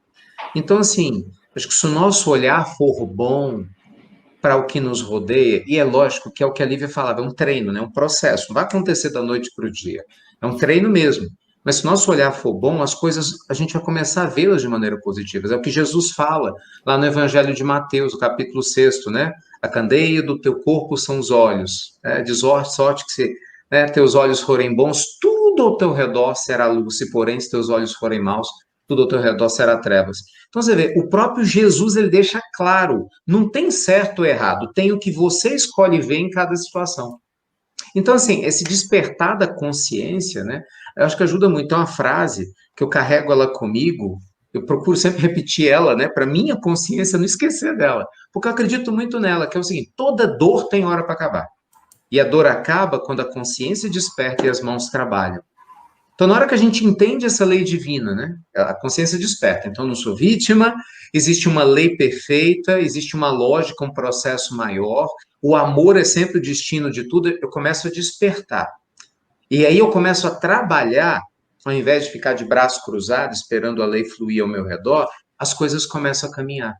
Então, assim, acho que se o nosso olhar for bom para o que nos rodeia, e é lógico que é o que a Lívia falava, é um treino, né, um processo, não vai acontecer da noite para o dia, é um treino mesmo. Mas se o nosso olhar for bom, as coisas, a gente vai começar a vê-las de maneira positiva. É o que Jesus fala lá no Evangelho de Mateus, o capítulo 6, né? A candeia do teu corpo são os olhos. De sorte que se teus olhos forem bons, tudo ao teu redor será luz. Se, porém, se teus olhos forem maus, tudo ao teu redor será trevas. Então, você vê, o próprio Jesus, ele deixa claro, não tem certo ou errado, tem o que você escolhe ver em cada situação. Então, assim, esse despertar da consciência, né, eu acho que ajuda muito. Tem uma frase que eu carrego ela comigo, eu procuro sempre repetir ela, né, para minha consciência não esquecer dela, porque eu acredito muito nela, que é o seguinte: toda dor tem hora para acabar. E a dor acaba quando a consciência desperta e as mãos trabalham. Então, na hora que a gente entende essa lei divina, né, a consciência desperta. Então, eu não sou vítima, existe uma lei perfeita, existe uma lógica, um processo maior, o amor é sempre o destino de tudo, eu começo a despertar. E aí eu começo a trabalhar, ao invés de ficar de braço cruzado, esperando a lei fluir ao meu redor, as coisas começam a caminhar.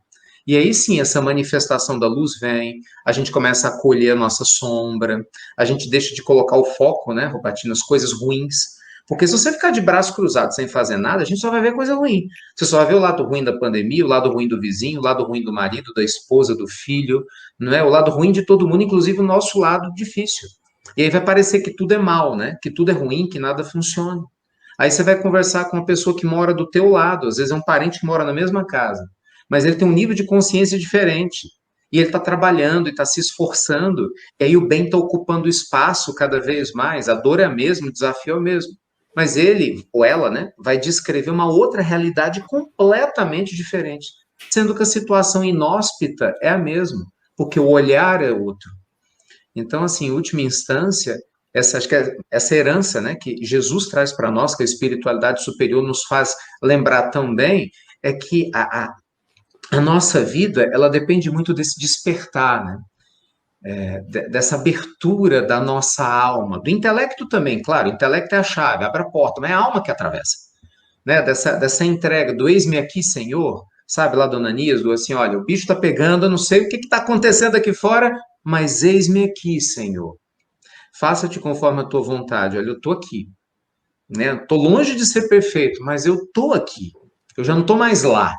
E aí sim, essa manifestação da luz vem, a gente começa a acolher a nossa sombra, a gente deixa de colocar o foco, né, Robertinho, nas coisas ruins. Porque se você ficar de braço cruzado sem fazer nada, a gente só vai ver coisa ruim. Você só vai ver o lado ruim da pandemia, o lado ruim do vizinho, o lado ruim do marido, da esposa, do filho, não é? O lado ruim de todo mundo, inclusive o nosso lado difícil. E aí vai parecer que tudo é mal, né? Que tudo é ruim, que nada funciona. Aí você vai conversar com uma pessoa que mora do teu lado, às vezes é um parente que mora na mesma casa, mas ele tem um nível de consciência diferente. E ele está trabalhando e está se esforçando, e aí o bem está ocupando espaço cada vez mais, a dor é a mesma, o desafio é o mesmo. Mas ele, ou ela, né, vai descrever uma outra realidade completamente diferente, sendo que a situação inóspita é a mesma, porque o olhar é outro. Então, assim, em última instância, acho que essa herança, né, que Jesus traz para nós, que a espiritualidade superior nos faz lembrar também, é que a nossa vida, ela depende muito desse despertar, né? Dessa abertura da nossa alma, do intelecto também, claro, o intelecto é a chave, abre a porta, mas é a alma que atravessa, né? Dessa entrega, do eis-me aqui, Senhor, sabe, lá do Ananias, do assim, olha, o bicho está pegando, eu não sei o que está acontecendo aqui fora, mas eis-me aqui, Senhor. Faça-te conforme a tua vontade. Olha, eu estou aqui, né? Estou longe de ser perfeito, mas eu estou aqui. Eu já não estou mais lá.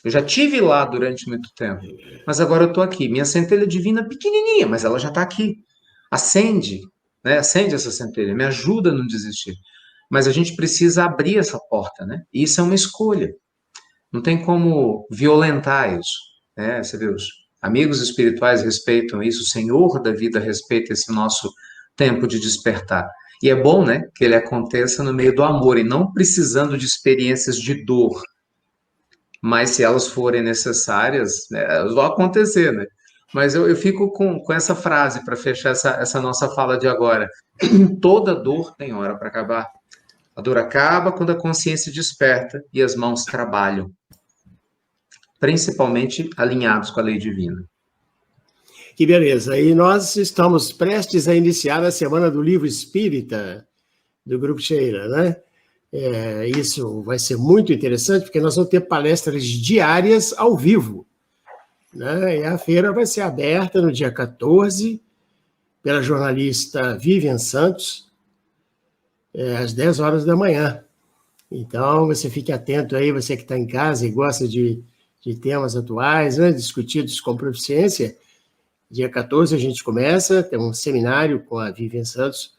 Eu já tive lá durante muito tempo, mas agora eu estou aqui. Minha centelha divina é pequenininha, mas ela já está aqui. Acende, né? Acende essa centelha, me ajuda a não desistir. Mas a gente precisa abrir essa porta, né? E isso é uma escolha. Não tem como violentar isso, né? Você vê, os amigos espirituais respeitam isso, o Senhor da vida respeita esse nosso tempo de despertar. E é bom, né, que ele aconteça no meio do amor e não precisando de experiências de dor. Mas se elas forem necessárias, né, elas vão acontecer, né? Mas eu fico com essa frase para fechar essa nossa fala de agora. Toda dor tem hora para acabar. A dor acaba quando a consciência desperta e as mãos trabalham, principalmente alinhados com a lei divina. Que beleza. E nós estamos prestes a iniciar a Semana do Livro Espírita do Grupo Sheila, né? Isso vai ser muito interessante, porque nós vamos ter palestras diárias ao vivo, né? E a feira vai ser aberta no dia 14, pela jornalista Vivian Santos, às 10 horas da manhã. Então, você fique atento aí, você que está em casa e gosta de temas atuais, né, discutidos com proficiência. Dia 14 a gente começa, tem um seminário com a Vivian Santos.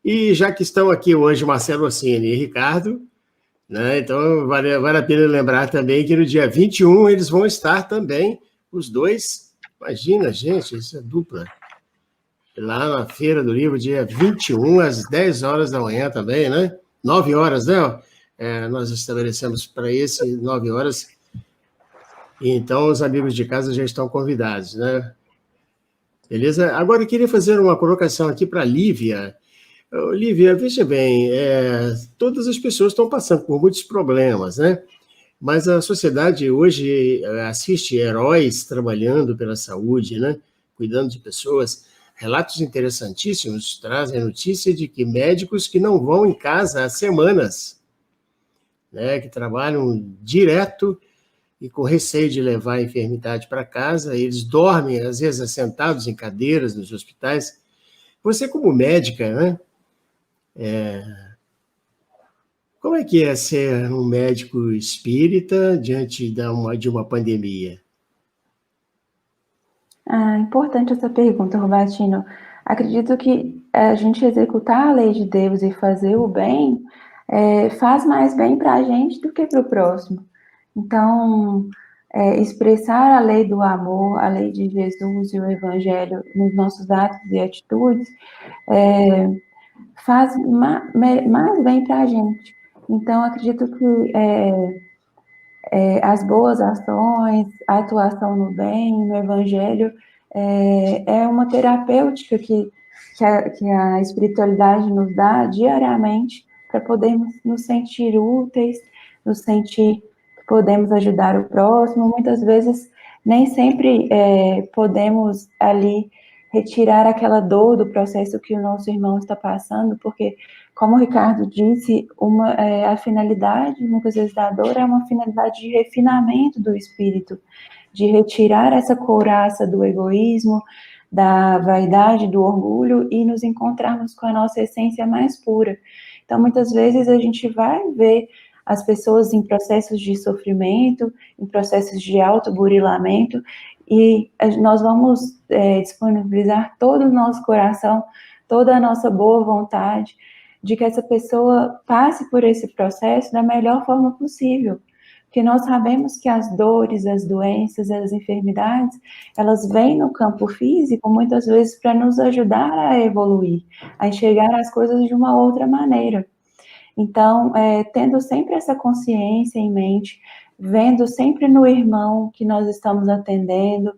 E já que estão aqui hoje Marcelo Ossini e Ricardo, né, então vale a pena lembrar também que no dia 21 eles vão estar também, os dois. Imagina, gente, isso é dupla. Lá na Feira do Livro, dia 21, às 10 horas da manhã também, né? 9 horas, né? Nós estabelecemos para esse 9 horas. Então, os amigos de casa já estão convidados, né? Beleza? Agora, eu queria fazer uma colocação aqui para a Lívia. Lívia, veja bem, todas as pessoas estão passando por muitos problemas, né? Mas a sociedade hoje assiste heróis trabalhando pela saúde, né? Cuidando de pessoas. Relatos interessantíssimos trazem a notícia de que médicos que não vão em casa há semanas, né? Que trabalham direto e com receio de levar a enfermidade para casa, eles dormem, às vezes, assentados em cadeiras nos hospitais. Você, como médica, né? Como é que é ser um médico espírita diante de uma pandemia? Importante essa pergunta, Robertino. Acredito que a gente executar a lei de Deus e fazer o bem faz mais bem para a gente do que para o próximo. Então, expressar a lei do amor, a lei de Jesus e o Evangelho nos nossos atos e atitudes faz mais bem para a gente. Então, acredito que as boas ações, a atuação no bem, no Evangelho, é uma terapêutica que a espiritualidade nos dá diariamente para podermos nos sentir úteis, nos sentir que podemos ajudar o próximo. Muitas vezes, nem sempre podemos ali retirar aquela dor do processo que o nosso irmão está passando, porque, como o Ricardo disse, a finalidade, muitas vezes, da dor é uma finalidade de refinamento do espírito, de retirar essa couraça do egoísmo, da vaidade, do orgulho e nos encontrarmos com a nossa essência mais pura. Então, muitas vezes, a gente vai ver as pessoas em processos de sofrimento, em processos de autoburilamento, e nós vamos disponibilizar todo o nosso coração, toda a nossa boa vontade, de que essa pessoa passe por esse processo da melhor forma possível. Porque nós sabemos que as dores, as doenças, as enfermidades, elas vêm no campo físico, muitas vezes, para nos ajudar a evoluir, a enxergar as coisas de uma outra maneira. Então, tendo sempre essa consciência em mente, vendo sempre no irmão que nós estamos atendendo,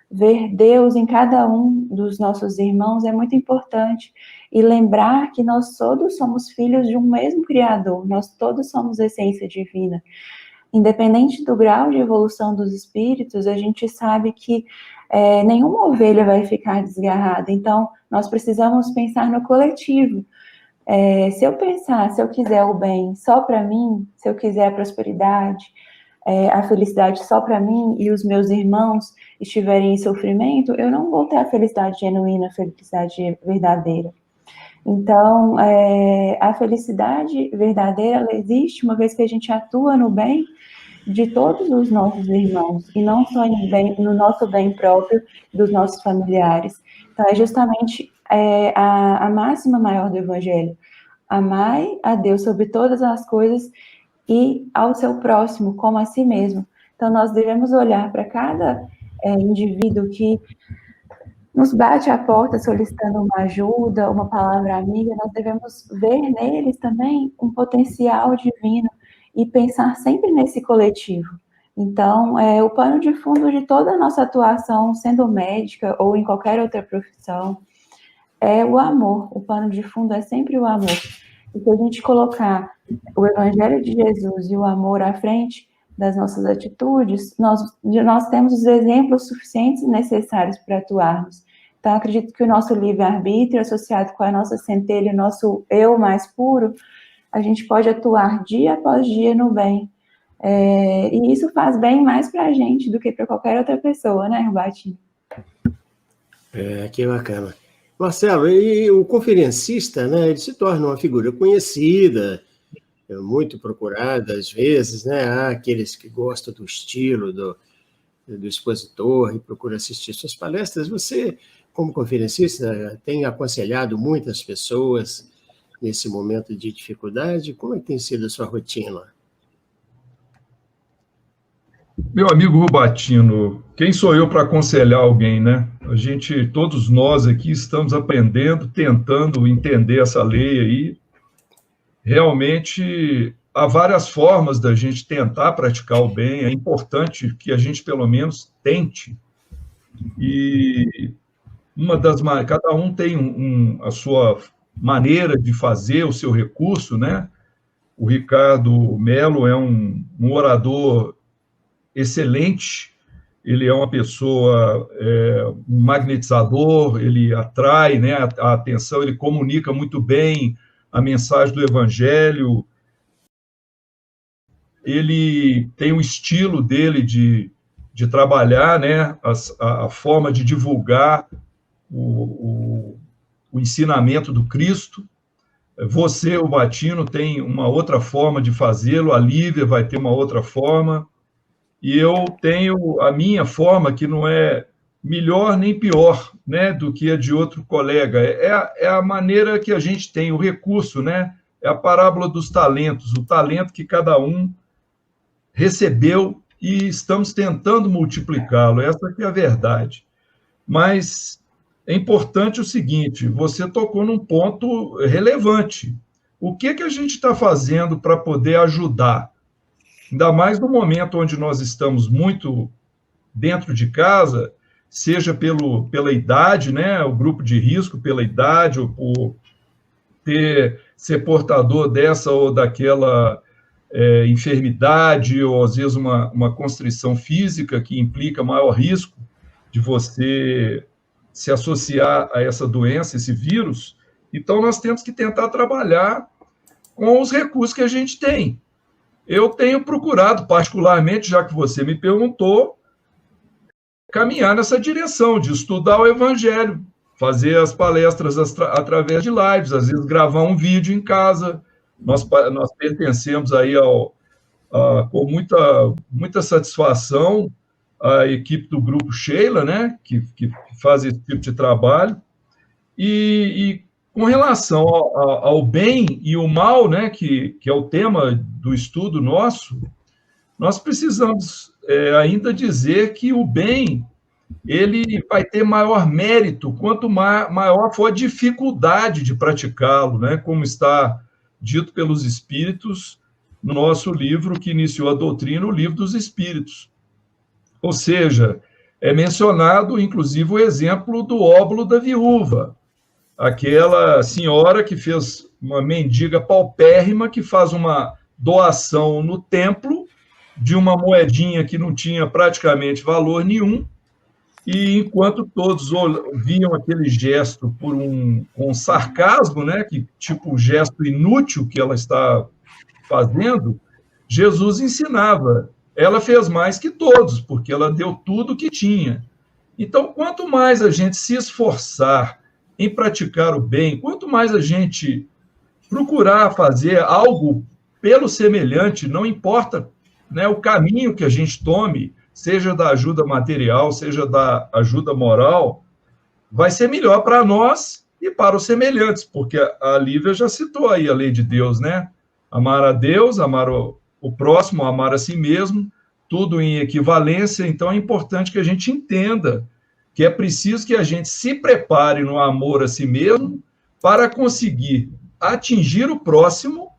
ver Deus em cada um dos nossos irmãos é muito importante. E lembrar que nós todos somos filhos de um mesmo Criador, nós todos somos essência divina. Independente do grau de evolução dos espíritos, a gente sabe que nenhuma ovelha vai ficar desgarrada. Então, nós precisamos pensar no coletivo. Se eu quiser o bem só para mim, se eu quiser a prosperidade, a felicidade só para mim e os meus irmãos estiverem em sofrimento, eu não vou ter a felicidade genuína, a felicidade verdadeira. Então, a felicidade verdadeira, ela existe uma vez que a gente atua no bem de todos os nossos irmãos, e não só no nosso bem próprio, dos nossos familiares. Então, é justamente a máxima maior do Evangelho. Amai a Deus sobre todas as coisas e ao seu próximo como a si mesmo. Então, nós devemos olhar para cada indivíduo que nos bate à porta solicitando uma ajuda, uma palavra amiga, nós devemos ver neles também um potencial divino e pensar sempre nesse coletivo. Então, o pano de fundo de toda a nossa atuação, sendo médica ou em qualquer outra profissão, é o amor. O pano de fundo é sempre o amor. E se a gente colocar o Evangelho de Jesus e o amor à frente das nossas atitudes, nós temos os exemplos suficientes e necessários para atuarmos. Então, acredito que o nosso livre-arbítrio, associado com a nossa centelha, o nosso eu mais puro, a gente pode atuar dia após dia no bem. E isso faz bem mais para a gente do que para qualquer outra pessoa, né, Rubatinho? Que bacana. Marcelo, e o conferencista, né, ele se torna uma figura conhecida, muito procurada às vezes, né? Há aqueles que gostam do estilo do expositor e procuram assistir suas palestras. Você, como conferencista, tem aconselhado muitas pessoas nesse momento de dificuldade? Como é que tem sido a sua rotina? Meu amigo Rubatino, quem sou eu para aconselhar alguém, né? Todos nós aqui estamos aprendendo, tentando entender essa lei aí. Realmente, há várias formas da gente tentar praticar o bem, é importante que a gente, pelo menos, tente. E cada um tem a sua maneira de fazer o seu recurso, né? O Ricardo Melo é um orador excelente, ele é uma pessoa, um magnetizador, ele atrai, né, a atenção, ele comunica muito bem a mensagem do Evangelho, ele tem o estilo dele de trabalhar, né, a forma de divulgar o ensinamento do Cristo. Você, Rubatino, tem uma outra forma de fazê-lo, a Lívia vai ter uma outra forma, e eu tenho a minha forma, que não é melhor nem pior, né, do que a de outro colega. É a maneira que a gente tem, o recurso, né? É a parábola dos talentos, o talento que cada um recebeu e estamos tentando multiplicá-lo. Essa que é a verdade. Mas é importante o seguinte, você tocou num ponto relevante. O que a gente está fazendo para poder ajudar? Ainda mais no momento onde nós estamos muito dentro de casa, seja pela idade, né, o grupo de risco pela idade, ou por ser portador dessa ou daquela enfermidade, ou às vezes uma constrição física que implica maior risco de você se associar a essa doença, esse vírus. Então, nós temos que tentar trabalhar com os recursos que a gente tem. Eu tenho procurado, particularmente, já que você me perguntou, caminhar nessa direção de estudar o Evangelho, fazer as palestras através de lives, às vezes gravar um vídeo em casa. Nós pertencemos aí com muita satisfação à equipe do Grupo Sheila, né, que faz esse tipo de trabalho. E com relação ao bem e o mal, né, que é o tema do estudo nosso, nós precisamos ainda dizer que o bem ele vai ter maior mérito quanto maior for a dificuldade de praticá-lo, né, como está dito pelos Espíritos no nosso livro que iniciou a doutrina, o Livro dos Espíritos. Ou seja, é mencionado, inclusive, o exemplo do óbolo da viúva, aquela senhora que fez uma mendiga paupérrima, que faz uma doação no templo de uma moedinha que não tinha praticamente valor nenhum, e enquanto todos viam aquele gesto por um sarcasmo, né, que tipo o gesto inútil que ela está fazendo, Jesus ensinava. Ela fez mais que todos, porque ela deu tudo o que tinha. Então, quanto mais a gente se esforçar em praticar o bem, quanto mais a gente procurar fazer algo pelo semelhante, não importa, né, o caminho que a gente tome, seja da ajuda material, seja da ajuda moral, vai ser melhor para nós e para os semelhantes, porque a Lívia já citou aí a lei de Deus, né? Amar a Deus, amar o próximo, amar a si mesmo, tudo em equivalência. Então, é importante que a gente entenda que é preciso que a gente se prepare no amor a si mesmo para conseguir atingir o próximo,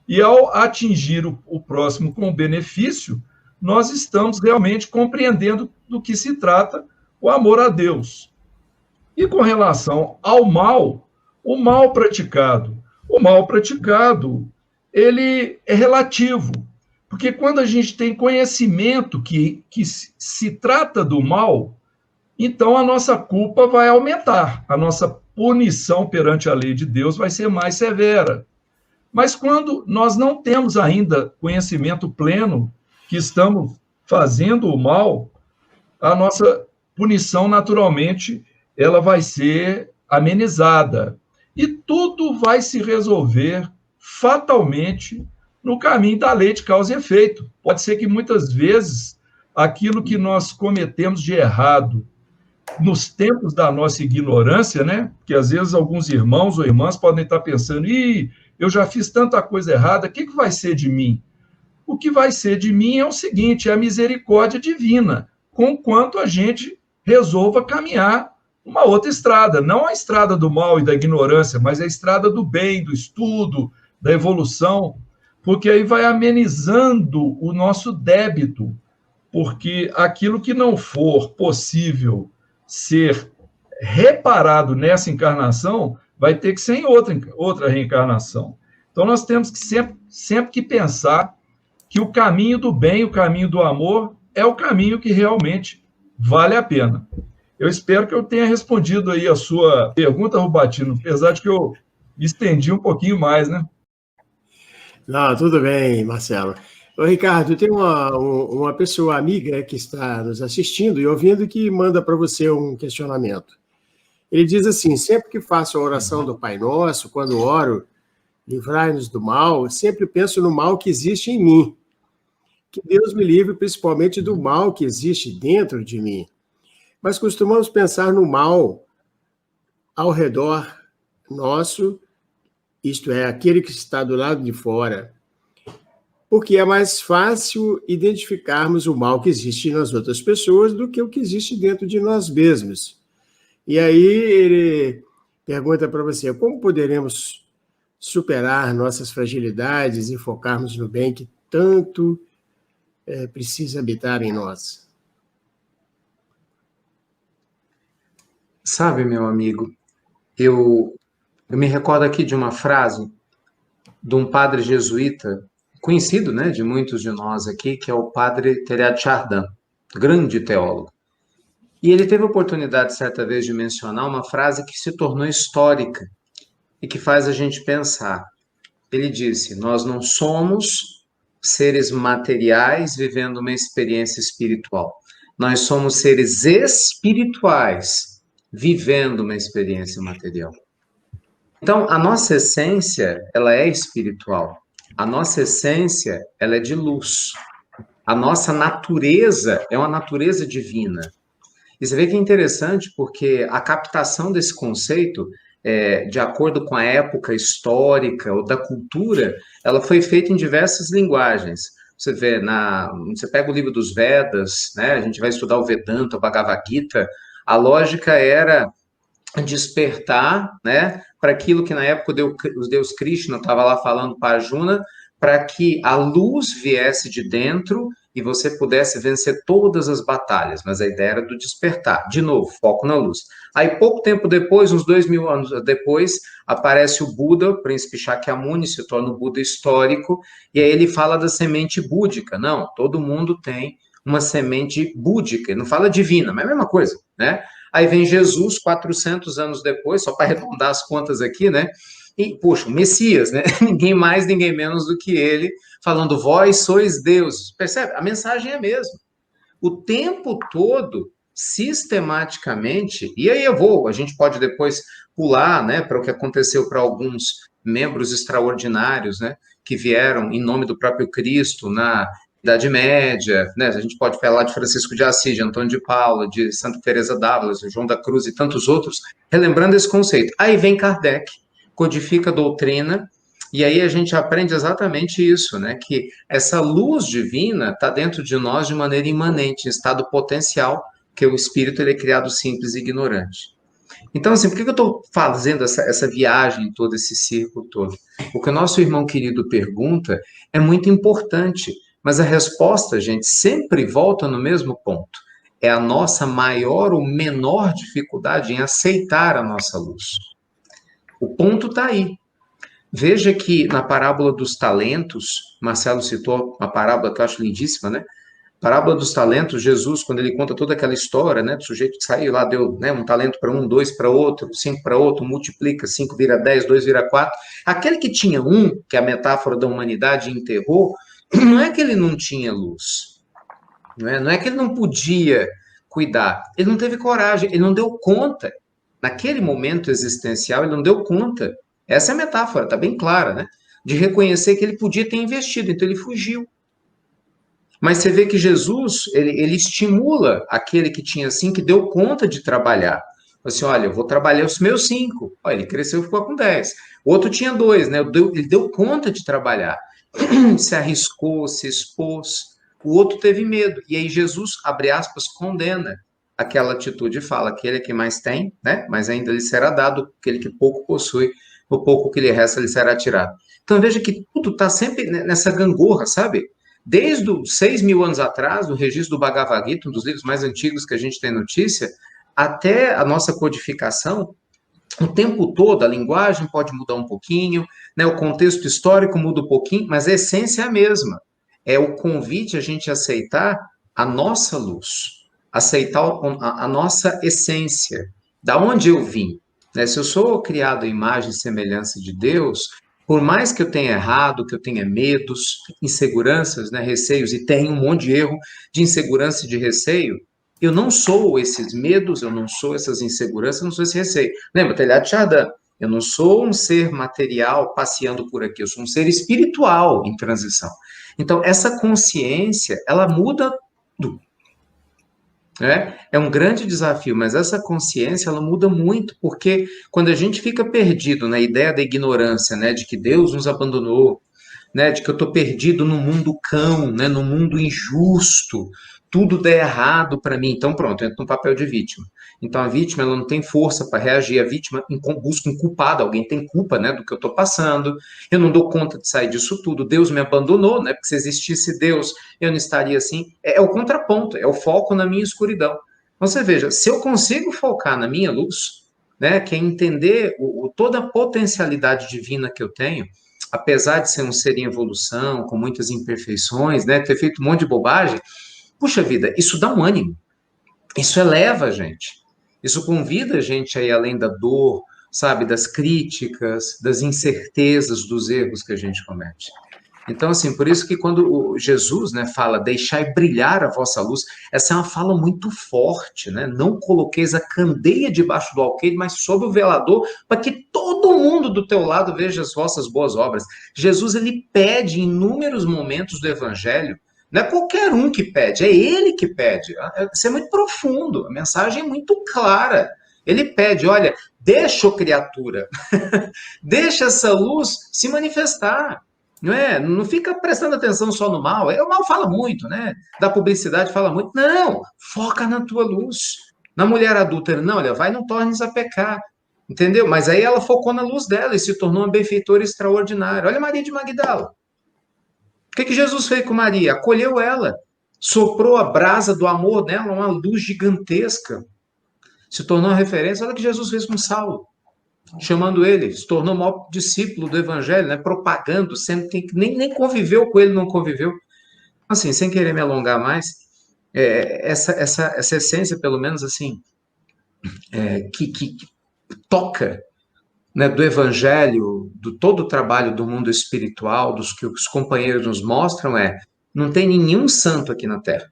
e ao atingir o próximo com benefício, nós estamos realmente compreendendo do que se trata o amor a Deus. E com relação ao mal, o mal praticado, ele é relativo, porque quando a gente tem conhecimento que se trata do mal, então a nossa culpa vai aumentar, a nossa punição perante a lei de Deus vai ser mais severa. Mas quando nós não temos ainda conhecimento pleno que estamos fazendo o mal, a nossa punição, naturalmente, ela vai ser amenizada. E tudo vai se resolver fatalmente no caminho da lei de causa e efeito. Pode ser que muitas vezes aquilo que nós cometemos de errado nos tempos da nossa ignorância, né? Porque às vezes alguns irmãos ou irmãs podem estar pensando, eu já fiz tanta coisa errada, o que vai ser de mim? O que vai ser de mim é o seguinte, é a misericórdia divina, conquanto a gente resolva caminhar uma outra estrada, não a estrada do mal e da ignorância, mas a estrada do bem, do estudo, da evolução, porque aí vai amenizando o nosso débito, porque aquilo que não for possível ser reparado nessa encarnação, vai ter que ser em outra reencarnação. Então, nós temos que sempre que pensar que o caminho do bem, o caminho do amor, é o caminho que realmente vale a pena. Eu espero que eu tenha respondido aí a sua pergunta, Rubatino, apesar de que eu me estendi um pouquinho mais, né? Não, tudo bem, Marcelo. Ô, Ricardo, tem uma pessoa amiga que está nos assistindo e ouvindo que manda para você um questionamento. Ele diz assim, sempre que faço a oração do Pai Nosso, quando oro, livrai-nos do mal, sempre penso no mal que existe em mim. Que Deus me livre principalmente do mal que existe dentro de mim. mas costumamos pensar no mal ao redor nosso, isto é, aquele que está do lado de fora, porque é mais fácil identificarmos o mal que existe nas outras pessoas do que o que existe dentro de nós mesmos. E aí ele pergunta para você, como poderemos superar nossas fragilidades e focarmos no bem que tanto precisa habitar em nós? Sabe, meu amigo, eu me recordo aqui de uma frase de um padre jesuíta, conhecido, né, de muitos de nós aqui, que é o padre Teilhard de Chardin, grande teólogo. E ele teve a oportunidade, certa vez, de mencionar uma frase que se tornou histórica e que faz a gente pensar. Ele disse, nós não somos seres materiais vivendo uma experiência espiritual. Nós somos seres espirituais vivendo uma experiência material. Então, a nossa essência, ela é espiritual. A nossa essência, ela é de luz. A nossa natureza é uma natureza divina. E você vê que é interessante porque a captação desse conceito, de acordo com a época histórica ou da cultura, ela foi feita em diversas linguagens. Você vê, você pega o livro dos Vedas, né? A gente vai estudar o Vedanta, o Bhagavad Gita, a lógica era despertar, né, para aquilo que na época o Deus Krishna estava lá falando para Arjuna, para que a luz viesse de dentro e você pudesse vencer todas as batalhas, mas a ideia era do despertar, de novo, foco na luz. Aí pouco tempo depois, uns 2000 anos depois, aparece o Buda, o príncipe Shakyamuni, se torna o Buda histórico, e aí ele fala da semente búdica. Não, todo mundo tem uma semente búdica, não fala divina, mas é a mesma coisa, né? Aí vem Jesus, 400 anos depois, só para arredondar as contas aqui, né? E, poxa, o Messias, né? Ninguém mais, ninguém menos do que ele, falando, vós sois deuses. Percebe? A mensagem é a mesma. O tempo todo, sistematicamente, e aí a gente pode depois pular, né, para o que aconteceu para alguns membros extraordinários, né, que vieram em nome do próprio Cristo na Idade Média, né? A gente pode falar de Francisco de Assis, de Antônio de Paula, de Santa Teresa d'Ávila, de João da Cruz e tantos outros, relembrando esse conceito. Aí vem Kardec, codifica a doutrina, e aí a gente aprende exatamente isso, né? Que essa luz divina está dentro de nós de maneira imanente, em estado potencial, que o espírito ele é criado simples e ignorante. Então, assim, por que eu estou fazendo essa viagem, todo esse círculo todo? O que o nosso irmão querido pergunta é muito importante, mas a resposta, gente, sempre volta no mesmo ponto. É a nossa maior ou menor dificuldade em aceitar a nossa luz. O ponto está aí. Veja que na parábola dos talentos, Marcelo citou uma parábola que eu acho lindíssima, né? Parábola dos talentos, Jesus, quando ele conta toda aquela história, né, do sujeito que saiu lá, deu, né, um talento para um, 2 para outro, 5 para outro, multiplica, 5 vira 10, 2 vira 4. Aquele que tinha um, que é a metáfora da humanidade, enterrou, não é que ele não tinha luz, não é que ele não podia cuidar, ele não teve coragem, ele não deu conta. Naquele momento existencial, ele não deu conta. Essa é a metáfora, está bem clara, né? De reconhecer que ele podia ter investido, então ele fugiu. Mas você vê que Jesus, ele estimula aquele que tinha 5, que deu conta de trabalhar. Assim, olha, eu vou trabalhar os meus 5. Olha, ele cresceu e ficou com 10. O outro tinha 2, né? Ele deu conta de trabalhar. Se arriscou, se expôs. O outro teve medo. E aí Jesus, abre aspas, condena aquela atitude e fala, aquele que mais tem, né? Mas ainda lhe será dado, aquele que pouco possui, o pouco que lhe resta lhe será tirado. Então veja que tudo está sempre nessa gangorra, sabe? Desde os 6.000 anos atrás, no registro do Bhagavad Gita, um dos livros mais antigos que a gente tem notícia, até a nossa codificação, o tempo todo a linguagem pode mudar um pouquinho, né? O contexto histórico muda um pouquinho, mas a essência é a mesma. É o convite a gente aceitar a nossa luz, aceitar a nossa essência, da onde eu vim. Né? Se eu sou criado à imagem e semelhança de Deus, por mais que eu tenha errado, que eu tenha medos, inseguranças, né, receios, e tenho um monte de erro de insegurança e de receio, eu não sou esses medos, eu não sou essas inseguranças, eu não sou esse receio. Lembra, Teilhard de Chardin, eu não sou um ser material passeando por aqui, eu sou um ser espiritual em transição. Então, essa consciência, ela muda tudo. É um grande desafio, mas essa consciência ela muda muito, porque quando a gente fica perdido na ideia da ignorância, né, de que Deus nos abandonou, né, de que eu estou perdido no mundo cão, né, no mundo injusto, tudo dá errado para mim. Então, pronto, eu entro no papel de vítima. Então, a vítima ela não tem força para reagir, a vítima busca um culpado, alguém tem culpa, né, do que eu estou passando, eu não dou conta de sair disso tudo, Deus me abandonou, né, porque se existisse Deus, eu não estaria assim. É o contraponto, é o foco na minha escuridão. Então, você veja, se eu consigo focar na minha luz, né, que é entender toda a potencialidade divina que eu tenho, apesar de ser um ser em evolução, com muitas imperfeições, né, ter feito um monte de bobagem, puxa vida, isso dá um ânimo, isso eleva a gente, isso convida a gente a ir além da dor, sabe, das críticas, das incertezas, dos erros que a gente comete. Então, assim, por isso que quando Jesus, né, fala, deixai brilhar a vossa luz, essa é uma fala muito forte, né? Não coloqueis a candeia debaixo do alqueire, mas sob o velador, para que todo mundo do teu lado veja as vossas boas obras. Jesus, ele pede em inúmeros momentos do evangelho, não é qualquer um que pede, é ele que pede. Isso é muito profundo, a mensagem é muito clara. Ele pede, olha, deixa, ô criatura, deixa essa luz se manifestar. Não é? Não fica prestando atenção só no mal. O mal fala muito, né? Da publicidade fala muito. Não, foca na tua luz. Na mulher adúltera, não, olha, vai, não tornes a pecar. Entendeu? Mas aí ela focou na luz dela e se tornou uma benfeitora extraordinária. Olha Maria de Magdala. O que Jesus fez com Maria? Acolheu ela. Soprou a brasa do amor nela, uma luz gigantesca. Se tornou uma referência. Olha o que Jesus fez com Saulo, chamando ele, se tornou o maior discípulo do evangelho, né, propagando, sendo que nem conviveu com ele, não conviveu. Assim, sem querer me alongar mais, essa essência, pelo menos assim, que toca, né, do evangelho, do todo o trabalho do mundo espiritual, dos que os companheiros nos mostram, não tem nenhum santo aqui na Terra.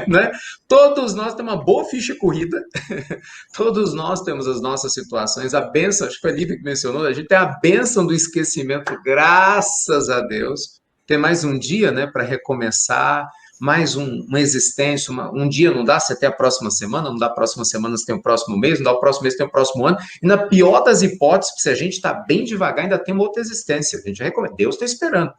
Né? Todos nós temos uma boa ficha corrida, todos nós temos as nossas situações, a bênção, acho que foi a Lívia que mencionou, a gente tem a bênção do esquecimento, graças a Deus, tem mais um dia, né, para recomeçar, mais uma existência, um dia não dá, você tem a próxima semana, não dá a próxima semana, você tem o próximo mês, não dá o próximo mês, tem o próximo ano, e na pior das hipóteses, se a gente está bem devagar, ainda tem uma outra existência, a gente recomenda, Deus está esperando.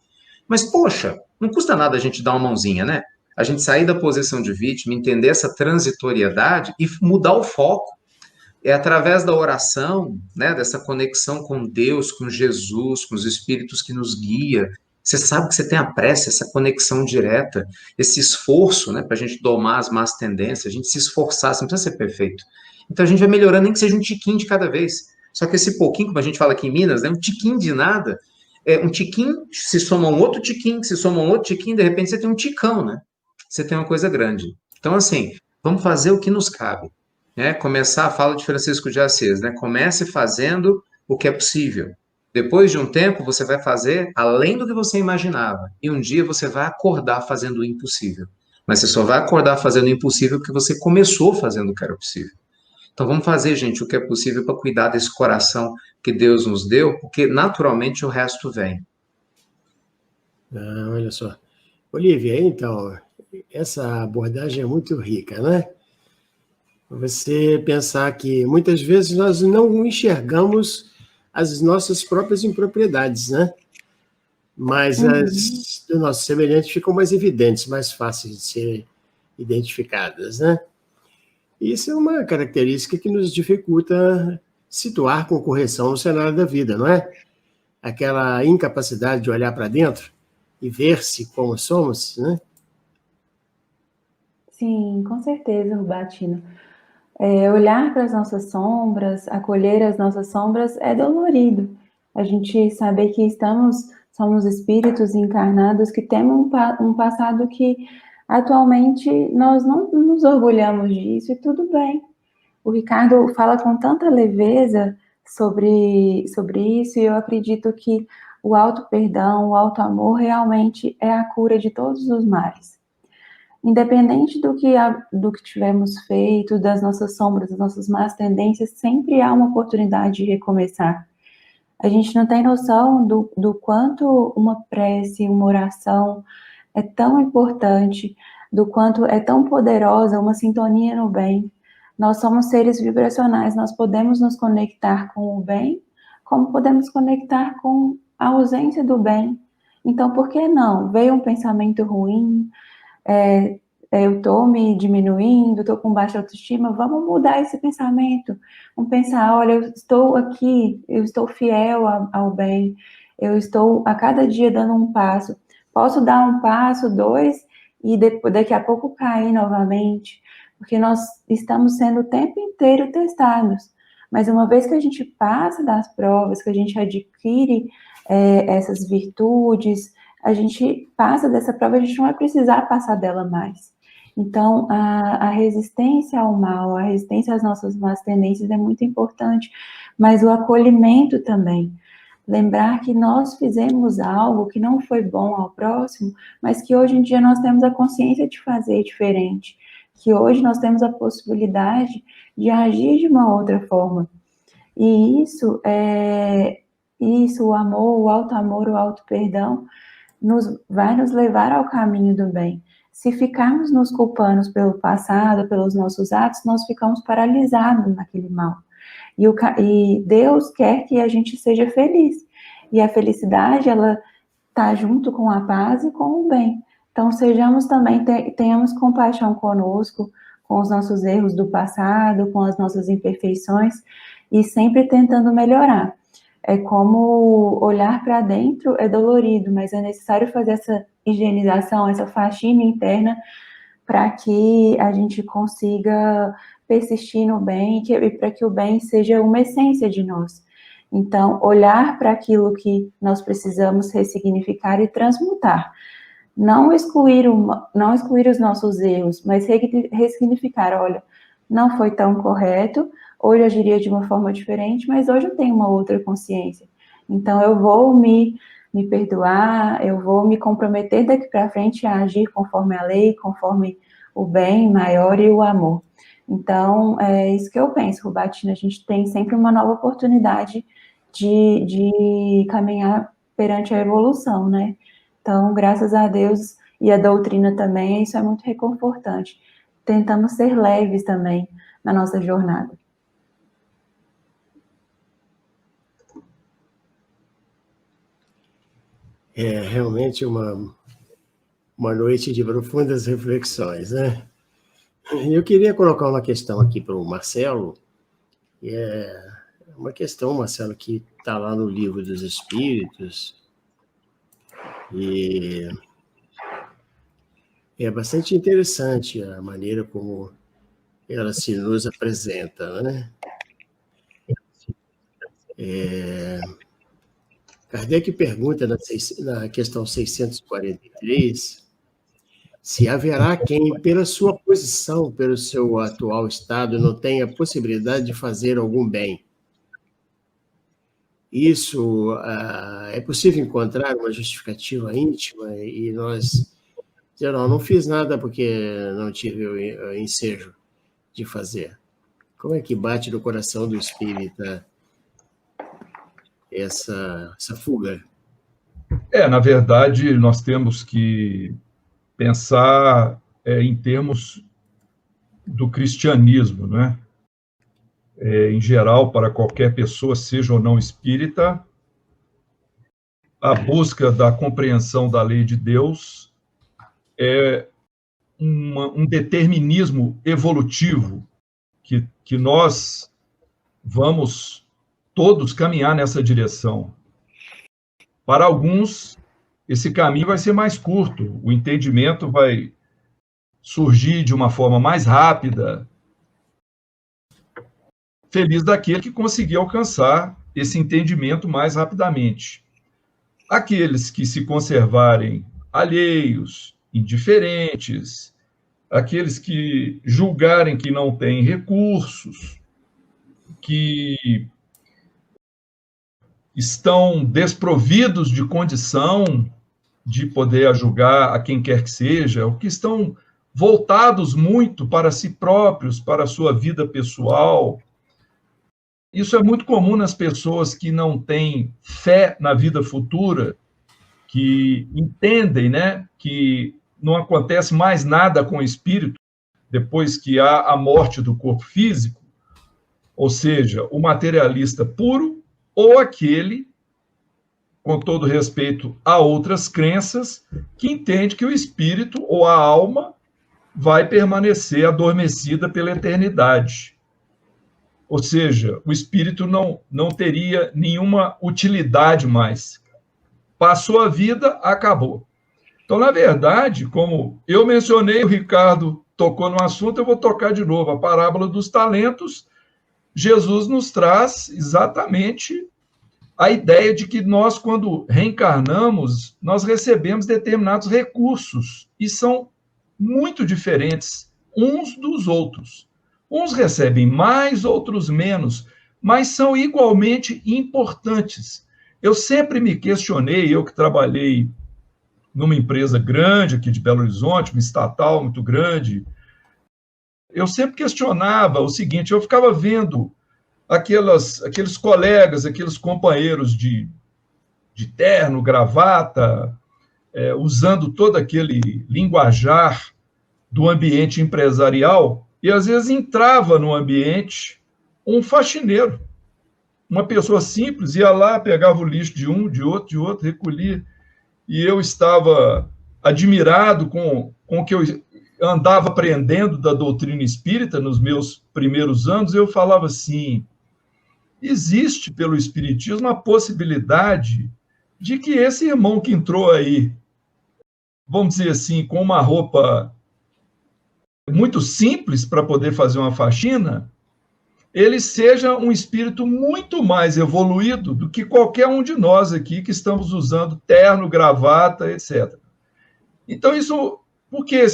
Mas, poxa, não custa nada a gente dar uma mãozinha, né? A gente sair da posição de vítima, entender essa transitoriedade e mudar o foco. É através da oração, né, dessa conexão com Deus, com Jesus, com os espíritos que nos guia. Você sabe que você tem a prece, essa conexão direta, esse esforço, né, para a gente domar as más tendências, a gente se esforçar, você não precisa ser perfeito. Então a gente vai melhorando, nem que seja um tiquinho de cada vez. Só que esse pouquinho, como a gente fala aqui em Minas, né, um tiquinho de nada, um tiquinho se soma um outro tiquinho, que se soma um outro tiquinho, de repente você tem um ticão, né? Você tem uma coisa grande. Então, assim, vamos fazer o que nos cabe. Né? Começar a fala de Francisco de Assis, né? Comece fazendo o que é possível. Depois de um tempo, você vai fazer além do que você imaginava. E um dia você vai acordar fazendo o impossível. Mas você só vai acordar fazendo o impossível porque você começou fazendo o que era possível. Então vamos fazer, gente, o que é possível para cuidar desse coração que Deus nos deu, porque naturalmente o resto vem. Olha só. Olívia, então, essa abordagem é muito rica, né? Você pensar que muitas vezes nós não enxergamos as nossas próprias impropriedades, né? Mas as do nosso semelhante ficam mais evidentes, mais fáceis de ser identificadas, né? Isso é uma característica que nos dificulta situar com correção no cenário da vida, não é? Aquela incapacidade de olhar para dentro e ver-se como somos, né? Sim, com certeza, Rubatino. Olhar para as nossas sombras, acolher as nossas sombras é dolorido. A gente saber que somos espíritos encarnados que temos um passado que atualmente nós não nos orgulhamos disso e tudo bem. O Ricardo fala com tanta leveza sobre isso e eu acredito que o auto-perdão, o auto-amor realmente é a cura de todos os males. Independente do que tivermos feito, das nossas sombras, das nossas más tendências, sempre há uma oportunidade de recomeçar. A gente não tem noção do quanto uma prece, uma oração é tão importante. do quanto é tão poderosa uma sintonia no bem. Nós somos seres vibracionais, nós podemos nos conectar com o bem, como podemos conectar com a ausência do bem. Então, por que não? Veio um pensamento ruim, eu estou me diminuindo, estou com baixa autoestima, vamos mudar esse pensamento. Vamos pensar, olha, eu estou aqui, eu estou fiel ao bem, eu estou a cada dia dando um passo. Posso dar um passo, 2, e daqui a pouco cair novamente, porque nós estamos sendo o tempo inteiro testados. Mas uma vez que a gente passa das provas, que a gente adquire essas virtudes, a gente passa dessa prova, a gente não vai precisar passar dela mais. Então, a resistência ao mal, a resistência às nossas más tendências é muito importante, mas o acolhimento também. Lembrar que nós fizemos algo que não foi bom ao próximo, mas que hoje em dia nós temos a consciência de fazer diferente, que hoje nós temos a possibilidade de agir de uma outra forma. E isso, o amor, o auto-amor, o auto-perdão, vai nos levar ao caminho do bem. Se ficarmos nos culpando pelo passado, pelos nossos atos, nós ficamos paralisados naquele mal. E Deus quer que a gente seja feliz. E a felicidade, ela está junto com a paz e com o bem. Então, sejamos também, tenhamos compaixão conosco, com os nossos erros do passado, com as nossas imperfeições, e sempre tentando melhorar. É como olhar para dentro é dolorido, mas é necessário fazer essa higienização, essa faxina interna, para que a gente consiga persistir no bem e para que o bem seja uma essência de nós. Então, olhar para aquilo que nós precisamos ressignificar e transmutar. Não excluir os nossos erros, mas ressignificar. Olha, não foi tão correto, hoje eu agiria de uma forma diferente, mas hoje eu tenho uma outra consciência. Então, eu vou me perdoar, eu vou me comprometer daqui para frente a agir conforme a lei, conforme o bem maior e o amor. Então, é isso que eu penso, Rubatina, a gente tem sempre uma nova oportunidade de caminhar perante a evolução, né? Então, graças a Deus e a doutrina também, isso é muito reconfortante. Tentamos ser leves também na nossa jornada. É realmente uma noite de profundas reflexões, né? Eu queria colocar uma questão aqui para o Marcelo, é uma questão, Marcelo, que está lá no Livro dos Espíritos, e é bastante interessante a maneira como ela se nos apresenta, né? Kardec pergunta na questão 643 se haverá quem, pela sua posição, pelo seu atual estado, não tenha possibilidade de fazer algum bem. Isso é possível encontrar uma justificativa íntima e nós dizer, não fiz nada porque não tive o ensejo de fazer. Como é que bate no coração do espírita essa fuga? Na verdade, nós temos que pensar em termos do cristianismo, né? Em geral, para qualquer pessoa, seja ou não espírita, a busca da compreensão da lei de Deus é um determinismo evolutivo que nós vamos todos caminhar nessa direção. Para alguns, esse caminho vai ser mais curto, o entendimento vai surgir de uma forma mais rápida. Feliz daquele que conseguir alcançar esse entendimento mais rapidamente. Aqueles que se conservarem alheios, indiferentes, aqueles que julgarem que não têm recursos, que estão desprovidos de condição de poder julgar a quem quer que seja, ou que estão voltados muito para si próprios, para a sua vida pessoal. Isso é muito comum nas pessoas que não têm fé na vida futura, que entendem, né, que não acontece mais nada com o espírito depois que há a morte do corpo físico, ou seja, o materialista puro ou aquele, com todo respeito a outras crenças, que entende que o espírito ou a alma vai permanecer adormecida pela eternidade. Ou seja, o espírito não teria nenhuma utilidade mais. Passou a vida, acabou. Então, na verdade, como eu mencionei, o Ricardo tocou no assunto, eu vou tocar de novo. A parábola dos talentos, Jesus nos traz exatamente a ideia de que nós, quando reencarnamos, nós recebemos determinados recursos e são muito diferentes uns dos outros. Uns recebem mais, outros menos, mas são igualmente importantes. Eu sempre me questionei, eu que trabalhei numa empresa grande aqui de Belo Horizonte, uma estatal muito grande, eu sempre questionava o seguinte, eu ficava vendo aqueles colegas, aqueles companheiros de terno, gravata, usando todo aquele linguajar do ambiente empresarial, e às vezes entrava no ambiente um faxineiro, uma pessoa simples, ia lá, pegava o lixo de um, de outro, recolhia, e eu estava admirado com o que eu andava aprendendo da doutrina espírita nos meus primeiros anos. Eu falava assim, existe pelo espiritismo a possibilidade de que esse irmão que entrou aí, vamos dizer assim, com uma roupa muito simples para poder fazer uma faxina, ele seja um espírito muito mais evoluído do que qualquer um de nós aqui que estamos usando terno, gravata, etc. Então, isso, por que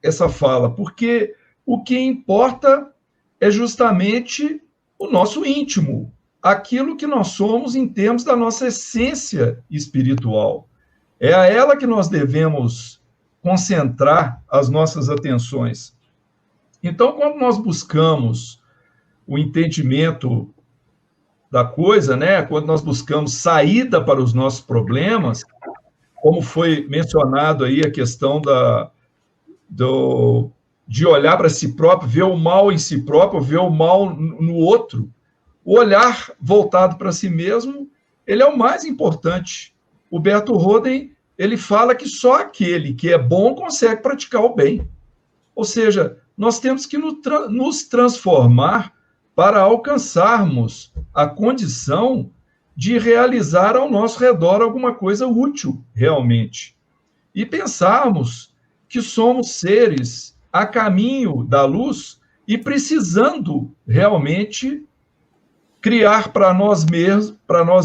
essa fala? Porque o que importa é justamente o nosso íntimo, aquilo que nós somos em termos da nossa essência espiritual. É a ela que nós devemos concentrar as nossas atenções. Então, quando nós buscamos o entendimento da coisa, né? Quando nós buscamos saída para os nossos problemas, como foi mencionado aí a questão de olhar para si próprio, ver o mal em si próprio, ver o mal no outro, o olhar voltado para si mesmo, ele é o mais importante. O Berto Roden, ele fala que só aquele que é bom consegue praticar o bem. Ou seja, nós temos que nos transformar para alcançarmos a condição de realizar ao nosso redor alguma coisa útil, realmente. E pensarmos que somos seres a caminho da luz e precisando realmente criar para nós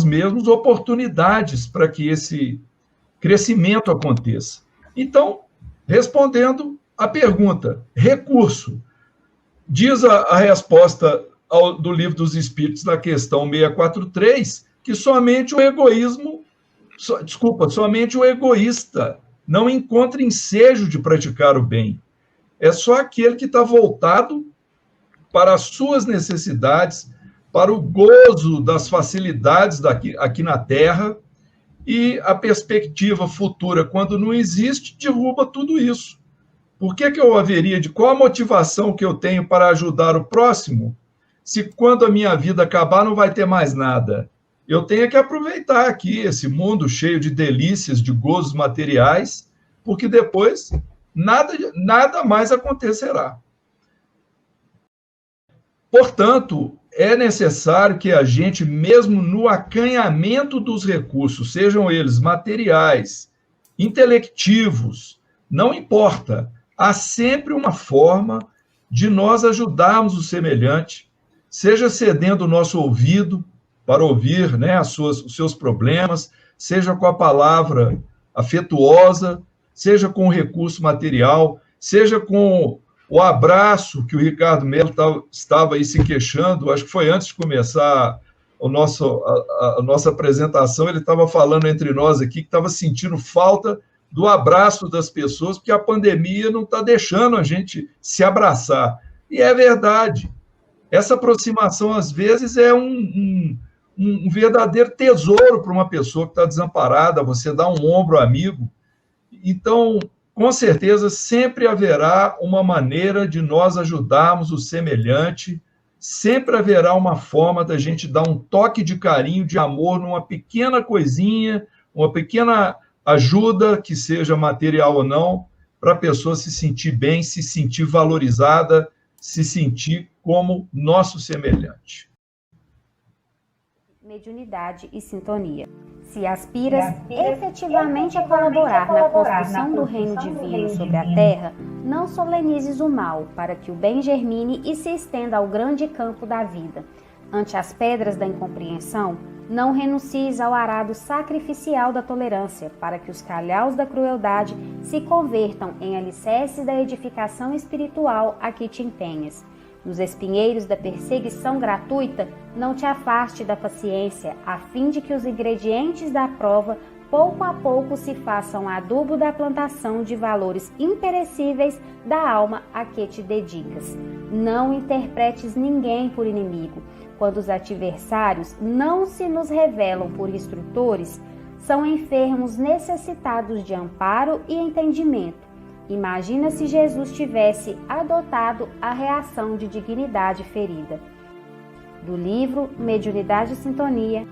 mesmos oportunidades para que esse crescimento aconteça. Então, respondendo à pergunta, recurso. Diz a resposta do Livro dos Espíritos, na questão 643, que somente o egoísta não encontra ensejo de praticar o bem. É só aquele que está voltado para as suas necessidades, para o gozo das facilidades aqui na Terra, e a perspectiva futura, quando não existe, derruba tudo isso. Por que eu haveria qual a motivação que eu tenho para ajudar o próximo, se quando a minha vida acabar não vai ter mais nada? Eu tenho que aproveitar aqui esse mundo cheio de delícias, de gozos materiais, porque depois nada mais acontecerá. Portanto, é necessário que a gente, mesmo no acanhamento dos recursos, sejam eles materiais, intelectivos, não importa, há sempre uma forma de nós ajudarmos o semelhante, seja cedendo o nosso ouvido para ouvir, né, os seus problemas, seja com a palavra afetuosa, seja com o recurso material, seja com o abraço que o Ricardo Melo estava aí se queixando, acho que foi antes de começar a nossa apresentação, ele estava falando entre nós aqui que estava sentindo falta do abraço das pessoas, porque a pandemia não está deixando a gente se abraçar. E é verdade. Essa aproximação, às vezes, é um verdadeiro tesouro para uma pessoa que está desamparada, você dá um ombro amigo. Então, com certeza sempre haverá uma maneira de nós ajudarmos o semelhante, sempre haverá uma forma da gente dar um toque de carinho, de amor, numa pequena coisinha, uma pequena ajuda, que seja material ou não, para a pessoa se sentir bem, se sentir valorizada, se sentir como nosso semelhante. Mediunidade e sintonia. Se aspiras efetivamente a colaborar na construção do reino divino sobre a terra, não solenizes o mal, para que o bem germine e se estenda ao grande campo da vida. Ante as pedras da incompreensão, não renuncies ao arado sacrificial da tolerância, para que os calhaus da crueldade se convertam em alicerces da edificação espiritual a que te empenhas. Nos espinheiros da perseguição gratuita, não te afaste da paciência, a fim de que os ingredientes da prova pouco a pouco se façam adubo da plantação de valores imperecíveis da alma a que te dedicas. Não interpretes ninguém por inimigo. Quando os adversários não se nos revelam por instrutores, são enfermos necessitados de amparo e entendimento. Imagina se Jesus tivesse adotado a reação de dignidade ferida. Do livro Mediunidade e Sintonia.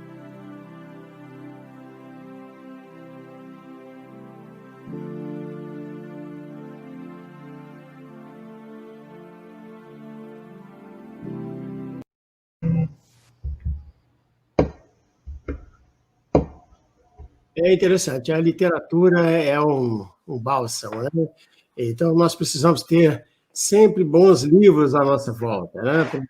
É interessante, a literatura é um bálsamo, né? Então, nós precisamos ter sempre bons livros à nossa volta, né? Para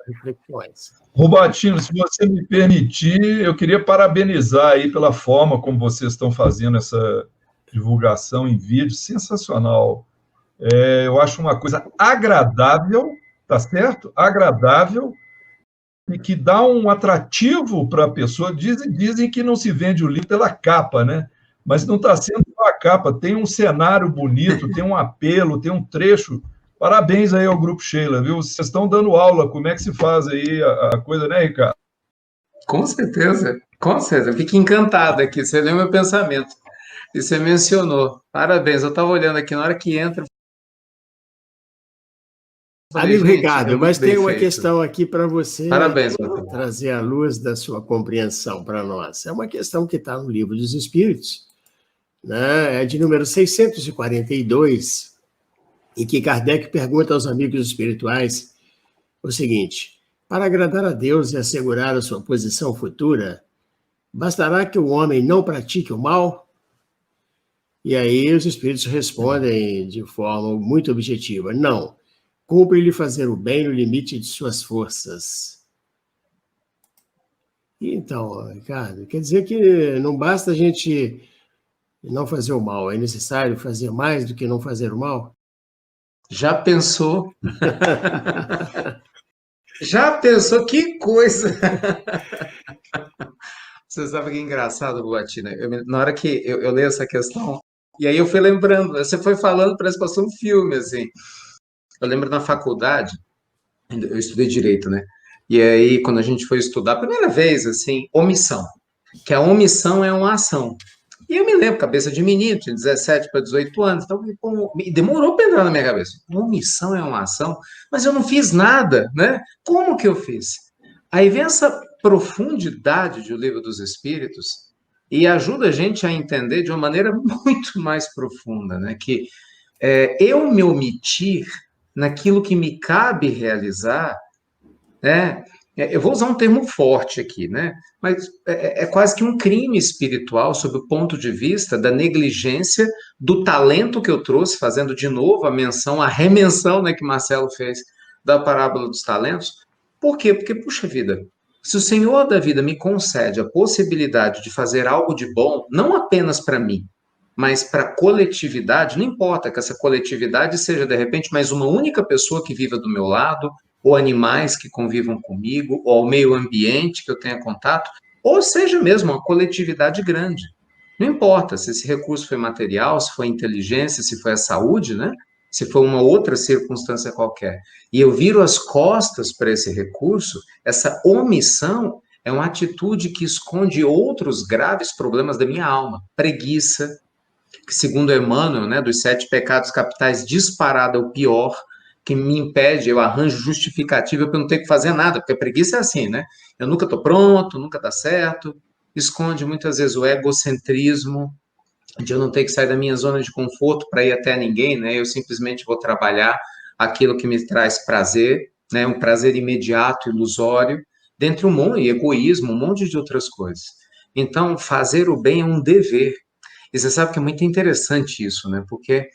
reflexões. Rubatino, se você me permitir, eu queria parabenizar aí pela forma como vocês estão fazendo essa divulgação em vídeo, sensacional. Eu acho uma coisa agradável, tá certo? Agradável, e que dá um atrativo para a pessoa. Dizem que não se vende o livro pela capa, né? Mas não está sendo só a capa, tem um cenário bonito, tem um apelo, tem um trecho. Parabéns aí ao Grupo Sheila, viu? Vocês estão dando aula, como é que se faz aí a coisa, né, Ricardo? Com certeza, com certeza. Eu fico encantado aqui, você leu meu pensamento. E você mencionou. Parabéns, eu estava olhando aqui, na hora que entra... Amigo Ricardo, mas tem uma questão aqui para você. Parabéns, trazer à luz da sua compreensão para nós. É uma questão que está no Livro dos Espíritos, né? É de número 642, em que Kardec pergunta aos amigos espirituais o seguinte: para agradar a Deus e assegurar a sua posição futura, bastará que o homem não pratique o mal? E aí os espíritos respondem de forma muito objetiva: não. Cumpre-lhe fazer o bem no limite de suas forças. Então, Ricardo, quer dizer que não basta a gente não fazer o mal, é necessário fazer mais do que não fazer o mal? Já pensou? Já pensou? Que coisa! Você sabe que é engraçado, Boatina? Na hora que eu leio essa questão, e aí eu fui lembrando, você foi falando, parece que passou um filme, assim. Eu lembro na faculdade, eu estudei Direito, né? E aí, quando a gente foi estudar, a primeira vez, assim, omissão. Que a omissão é uma ação. E eu me lembro, cabeça de menino, tinha 17 para 18 anos, então demorou para entrar na minha cabeça. Omissão é uma ação, mas eu não fiz nada, né? Como que eu fiz? Aí vem essa profundidade do Livro dos Espíritos e ajuda a gente a entender de uma maneira muito mais profunda, né? Que eu me omitir naquilo que me cabe realizar, né? Eu vou usar um termo forte aqui, né? Mas é quase que um crime espiritual sob o ponto de vista da negligência do talento que eu trouxe, fazendo de novo a remenção, né, que Marcelo fez da parábola dos talentos. Por quê? Porque, puxa vida, se o Senhor da vida me concede a possibilidade de fazer algo de bom, não apenas para mim, mas para a coletividade, não importa que essa coletividade seja, de repente, mais uma única pessoa que viva do meu lado, ou animais que convivam comigo, ou ao meio ambiente que eu tenha contato, ou seja mesmo uma coletividade grande. Não importa se esse recurso foi material, se foi inteligência, se foi a saúde, né? Se foi uma outra circunstância qualquer. E eu viro as costas para esse recurso, essa omissão é uma atitude que esconde outros graves problemas da minha alma. Preguiça, que segundo Emmanuel, né, dos 7 pecados capitais, disparado é o pior, que me impede, eu arranjo justificativa para eu não ter que fazer nada, porque a preguiça é assim, né? Eu nunca estou pronto, nunca dá certo, esconde muitas vezes o egocentrismo, de eu não ter que sair da minha zona de conforto para ir até ninguém, né? Eu simplesmente vou trabalhar aquilo que me traz prazer, né? Um prazer imediato, ilusório, dentre um monte de egoísmo, um monte de outras coisas. Então, fazer o bem é um dever. E você sabe que é muito interessante isso, né? Porque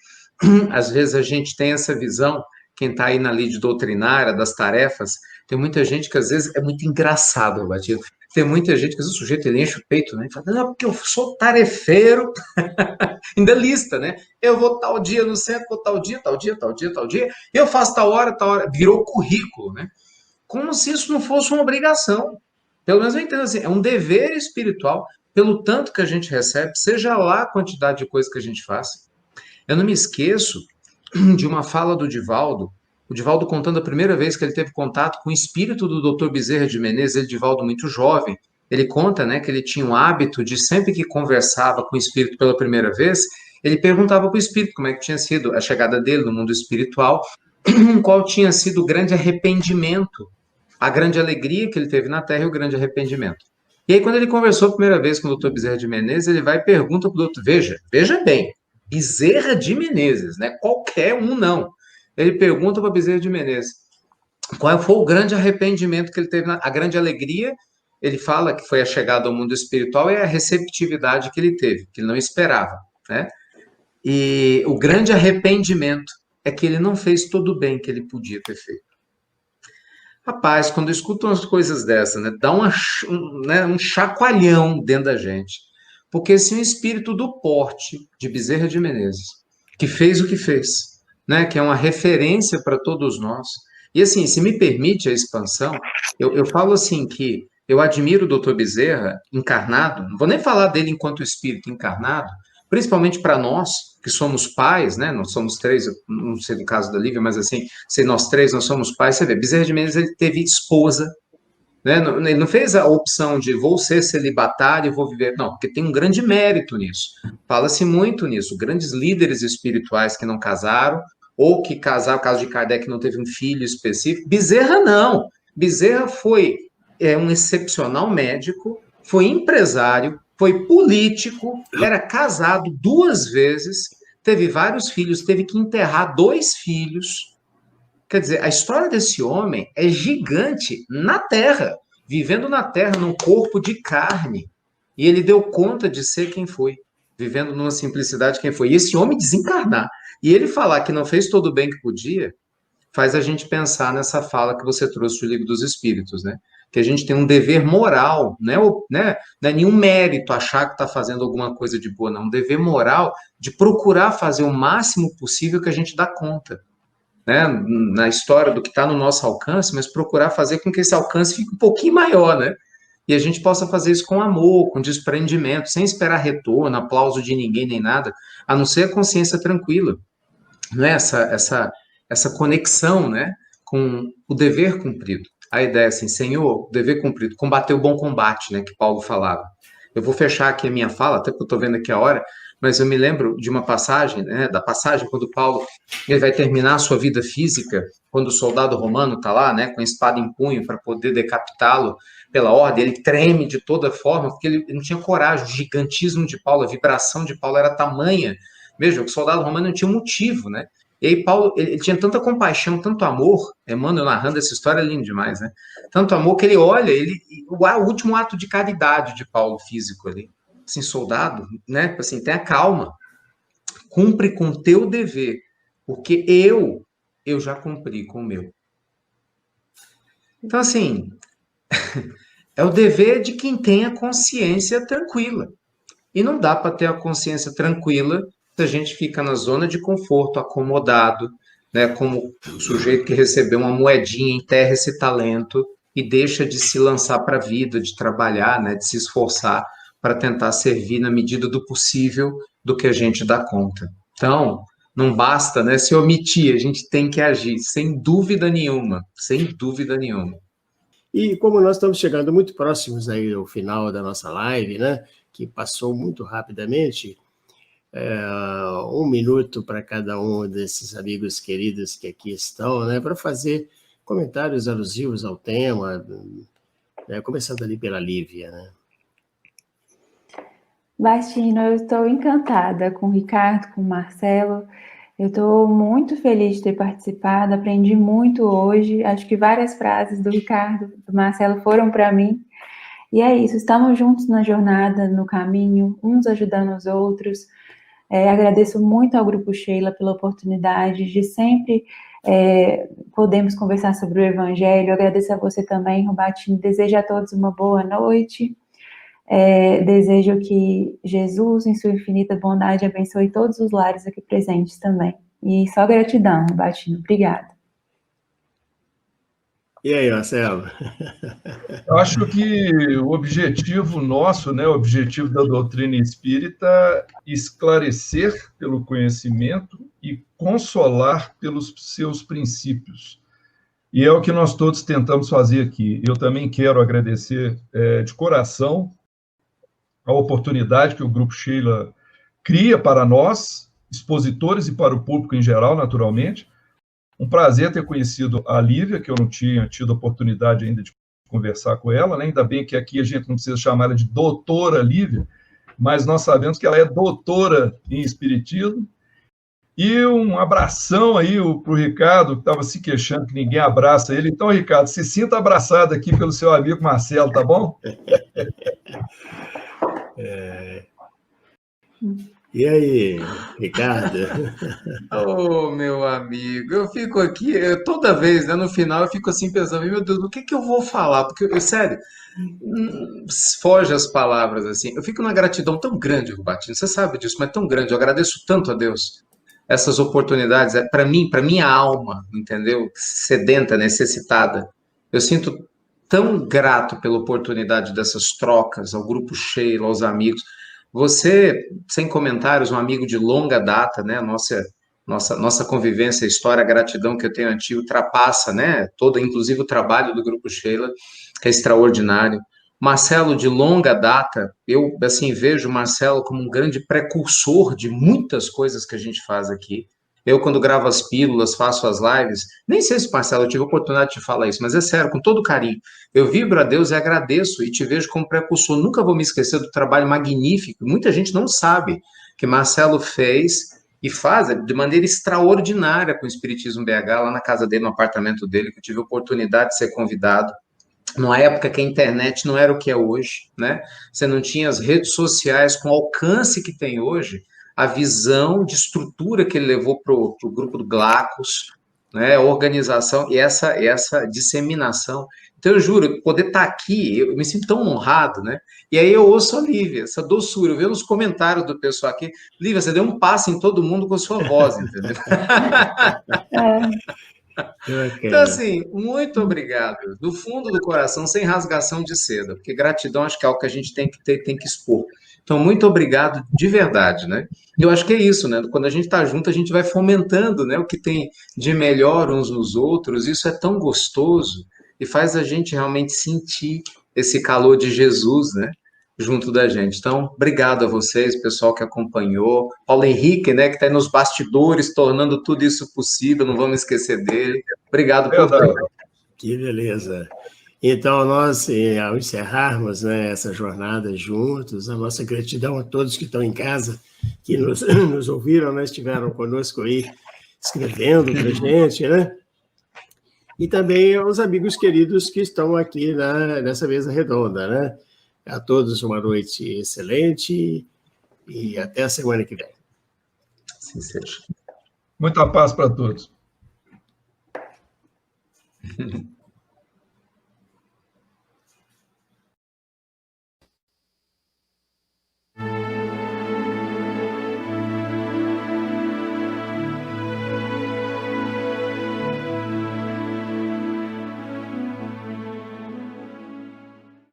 às vezes a gente tem essa visão, quem está aí na lide doutrinária das tarefas, tem muita gente que às vezes é muito engraçado, Batido. Tem muita gente que às vezes o sujeito ele enche o peito, né? E fala, não, porque eu sou tarefeiro, ainda lista, né? Eu vou tal dia no centro, vou tal dia, tal dia, tal dia, tal dia, eu faço tal hora, virou currículo, né? Como se isso não fosse uma obrigação. Pelo menos eu entendo assim, é um dever espiritual, pelo tanto que a gente recebe, seja lá a quantidade de coisa que a gente faz. Eu não me esqueço de uma fala do Divaldo, o Divaldo contando a primeira vez que ele teve contato com o espírito do Dr. Bezerra de Menezes, ele, Divaldo, muito jovem. Ele conta, né, que ele tinha um hábito de, sempre que conversava com o espírito pela primeira vez, ele perguntava para o espírito como é que tinha sido a chegada dele no mundo espiritual, qual tinha sido o grande arrependimento, a grande alegria que ele teve na Terra e o grande arrependimento. E aí, quando ele conversou a primeira vez com o Dr. Bezerra de Menezes, ele vai e pergunta para o doutor, veja bem, Bezerra de Menezes, né? Qualquer um não. Ele pergunta para Bezerra de Menezes qual foi o grande arrependimento que ele teve, a grande alegria. Ele fala que foi a chegada ao mundo espiritual e a receptividade que ele teve, que ele não esperava, né? E o grande arrependimento é que ele não fez todo o bem que ele podia ter feito. Rapaz, quando eu escuto umas coisas dessas, né, dá um chacoalhão dentro da gente. Porque se um espírito do porte de Bezerra de Menezes, que fez o que fez, né, que é uma referência para todos nós, e assim, se me permite a expansão, eu falo assim que eu admiro o Dr. Bezerra encarnado, não vou nem falar dele enquanto espírito encarnado, principalmente para nós, que somos pais, né? Nós somos 3, não sei do caso da Lívia, mas assim, se nós 3 nós somos pais, você vê, Bezerra de Menezes ele teve esposa, né? Ele não fez a opção de vou ser celibatário e vou viver, não, porque tem um grande mérito nisso. Fala-se muito nisso, grandes líderes espirituais que não casaram, ou que casaram, o caso de Kardec não teve um filho específico. Bezerra não. Bezerra foi um excepcional médico, foi empresário, foi político, era casado 2 vezes, teve vários filhos, teve que enterrar 2 filhos. Quer dizer, a história desse homem é gigante na Terra, vivendo na Terra, num corpo de carne. E ele deu conta de ser quem foi, vivendo numa simplicidade quem foi. E esse homem desencarnar. E ele falar que não fez todo o bem que podia, faz a gente pensar nessa fala que você trouxe do Livro dos Espíritos, né? Que a gente tem um dever moral, né? Não é nenhum mérito achar que está fazendo alguma coisa de boa, não. Um dever moral de procurar fazer o máximo possível que a gente dá conta, né? Na história do que está no nosso alcance, mas procurar fazer com que esse alcance fique um pouquinho maior, né? E a gente possa fazer isso com amor, com desprendimento, sem esperar retorno, aplauso de ninguém nem nada, a não ser a consciência tranquila, não é? Essa conexão, né, com o dever cumprido. A ideia é assim, Senhor, dever cumprido, combater o bom combate, né, que Paulo falava. Eu vou fechar aqui a minha fala, até porque eu estou vendo aqui a hora, mas eu me lembro de uma passagem, né, da passagem quando Paulo ele vai terminar a sua vida física, quando o soldado romano está lá, né, com a espada em punho para poder decapitá-lo pela ordem, ele treme de toda forma, porque ele não tinha coragem, o gigantismo de Paulo, a vibração de Paulo era tamanha, veja, o soldado romano não tinha motivo, né, e aí Paulo, ele tinha tanta compaixão, tanto amor, Emmanuel narrando essa história é lindo demais, né, tanto amor que ele olha, o último ato de caridade de Paulo físico ali, assim, soldado, né, assim, tenha calma, cumpre com o teu dever, porque eu já cumpri com o meu. Então, assim, é o dever de quem tem a consciência tranquila. E não dá para ter a consciência tranquila se a gente fica na zona de conforto, acomodado, né, como o sujeito que recebeu uma moedinha, enterra esse talento e deixa de se lançar para a vida, de trabalhar, né, de se esforçar para tentar servir na medida do possível do que a gente dá conta. Então, não basta, né, se omitir, a gente tem que agir, sem dúvida nenhuma, sem dúvida nenhuma. E como nós estamos chegando muito próximos aí ao final da nossa live, né, que passou muito rapidamente, um minuto para cada um desses amigos queridos que aqui estão, né, para fazer comentários alusivos ao tema, né, começando ali pela Lívia, né? Bastino, eu estou encantada com o Ricardo, com o Marcelo. Eu estou muito feliz de ter participado, aprendi muito hoje. Acho que várias frases do Ricardo, do Marcelo foram para mim. E é isso, estamos juntos na jornada, no caminho, uns ajudando os outros. Agradeço muito ao Grupo Sheila pela oportunidade de sempre podermos conversar sobre o Evangelho. Agradeço a você também, Rubatini. Desejo a todos uma boa noite. Desejo que Jesus, em sua infinita bondade, abençoe todos os lares aqui presentes também. E só gratidão, Rubatini. Obrigada. E aí, Marcelo? Eu acho que o objetivo nosso, né, o objetivo da doutrina espírita é esclarecer pelo conhecimento e consolar pelos seus princípios. E é o que nós todos tentamos fazer aqui. Eu também quero agradecer de coração a oportunidade que o Grupo Sheila cria para nós, expositores, e para o público em geral, naturalmente. Um prazer ter conhecido a Lívia, que eu não tinha tido a oportunidade ainda de conversar com ela, né? Ainda bem que aqui a gente não precisa chamar ela de doutora Lívia, mas nós sabemos que ela é doutora em Espiritismo. E um abração aí para o Ricardo, que estava se queixando que ninguém abraça ele. Então, Ricardo, se sinta abraçado aqui pelo seu amigo Marcelo, tá bom? E aí, Ricardo? Oh, meu amigo, eu fico aqui, toda vez, né, no final, eu fico assim pensando, meu Deus, o que que eu vou falar? Porque, sério, foge as palavras, assim. Eu fico numa gratidão tão grande, Rubatino, você sabe disso, mas tão grande. Eu agradeço tanto a Deus essas oportunidades, para mim, para minha alma, entendeu? Sedenta, necessitada. Eu sinto tão grato pela oportunidade dessas trocas, ao Grupo Sheila, aos amigos. Você, sem comentários, um amigo de longa data, né? Nossa convivência, a história, a gratidão que eu tenho a ti ultrapassa, né? Todo, inclusive o trabalho do Grupo Sheila, que é extraordinário. Marcelo, de longa data, eu assim vejo o Marcelo como um grande precursor de muitas coisas que a gente faz aqui. Eu, quando gravo as pílulas, faço as lives, nem sei se, Marcelo, eu tive a oportunidade de te falar isso, mas é sério, com todo carinho. Eu vibro a Deus e agradeço e te vejo como precursor. Nunca vou me esquecer do trabalho magnífico. Muita gente não sabe que Marcelo fez e faz de maneira extraordinária com o Espiritismo BH, lá na casa dele, no apartamento dele, que eu tive a oportunidade de ser convidado. Numa época que a internet não era o que é hoje, né? Você não tinha as redes sociais com o alcance que tem hoje, a visão de estrutura que ele levou para o grupo do Glacos, né? A organização e essa disseminação. Então, eu juro, poder estar aqui, eu me sinto tão honrado, né? E aí eu ouço a Lívia, essa doçura, eu vejo nos comentários do pessoal aqui, Lívia, você deu um passo em todo mundo com a sua voz, entendeu? Então, assim, muito obrigado, do fundo do coração, sem rasgação de seda, porque gratidão acho que é algo que a gente tem que ter, tem que expor. Então, muito obrigado de verdade, né? Eu acho que é isso, né? Quando a gente está junto, a gente vai fomentando, né, o que tem de melhor uns nos outros, isso é tão gostoso e faz a gente realmente sentir esse calor de Jesus, né, junto da gente. Então, obrigado a vocês, pessoal que acompanhou, Paulo Henrique, né, que está aí nos bastidores, tornando tudo isso possível, não vamos esquecer dele. Obrigado por tudo. Que beleza. Então, nós, ao encerrarmos, né, essa jornada juntos, a nossa gratidão a todos que estão em casa, que nos ouviram, né, estiveram conosco aí, escrevendo para a gente, né? E também aos amigos queridos que estão aqui nessa mesa redonda, né? A todos uma noite excelente e até a semana que vem. Assim seja. Muita paz para todos.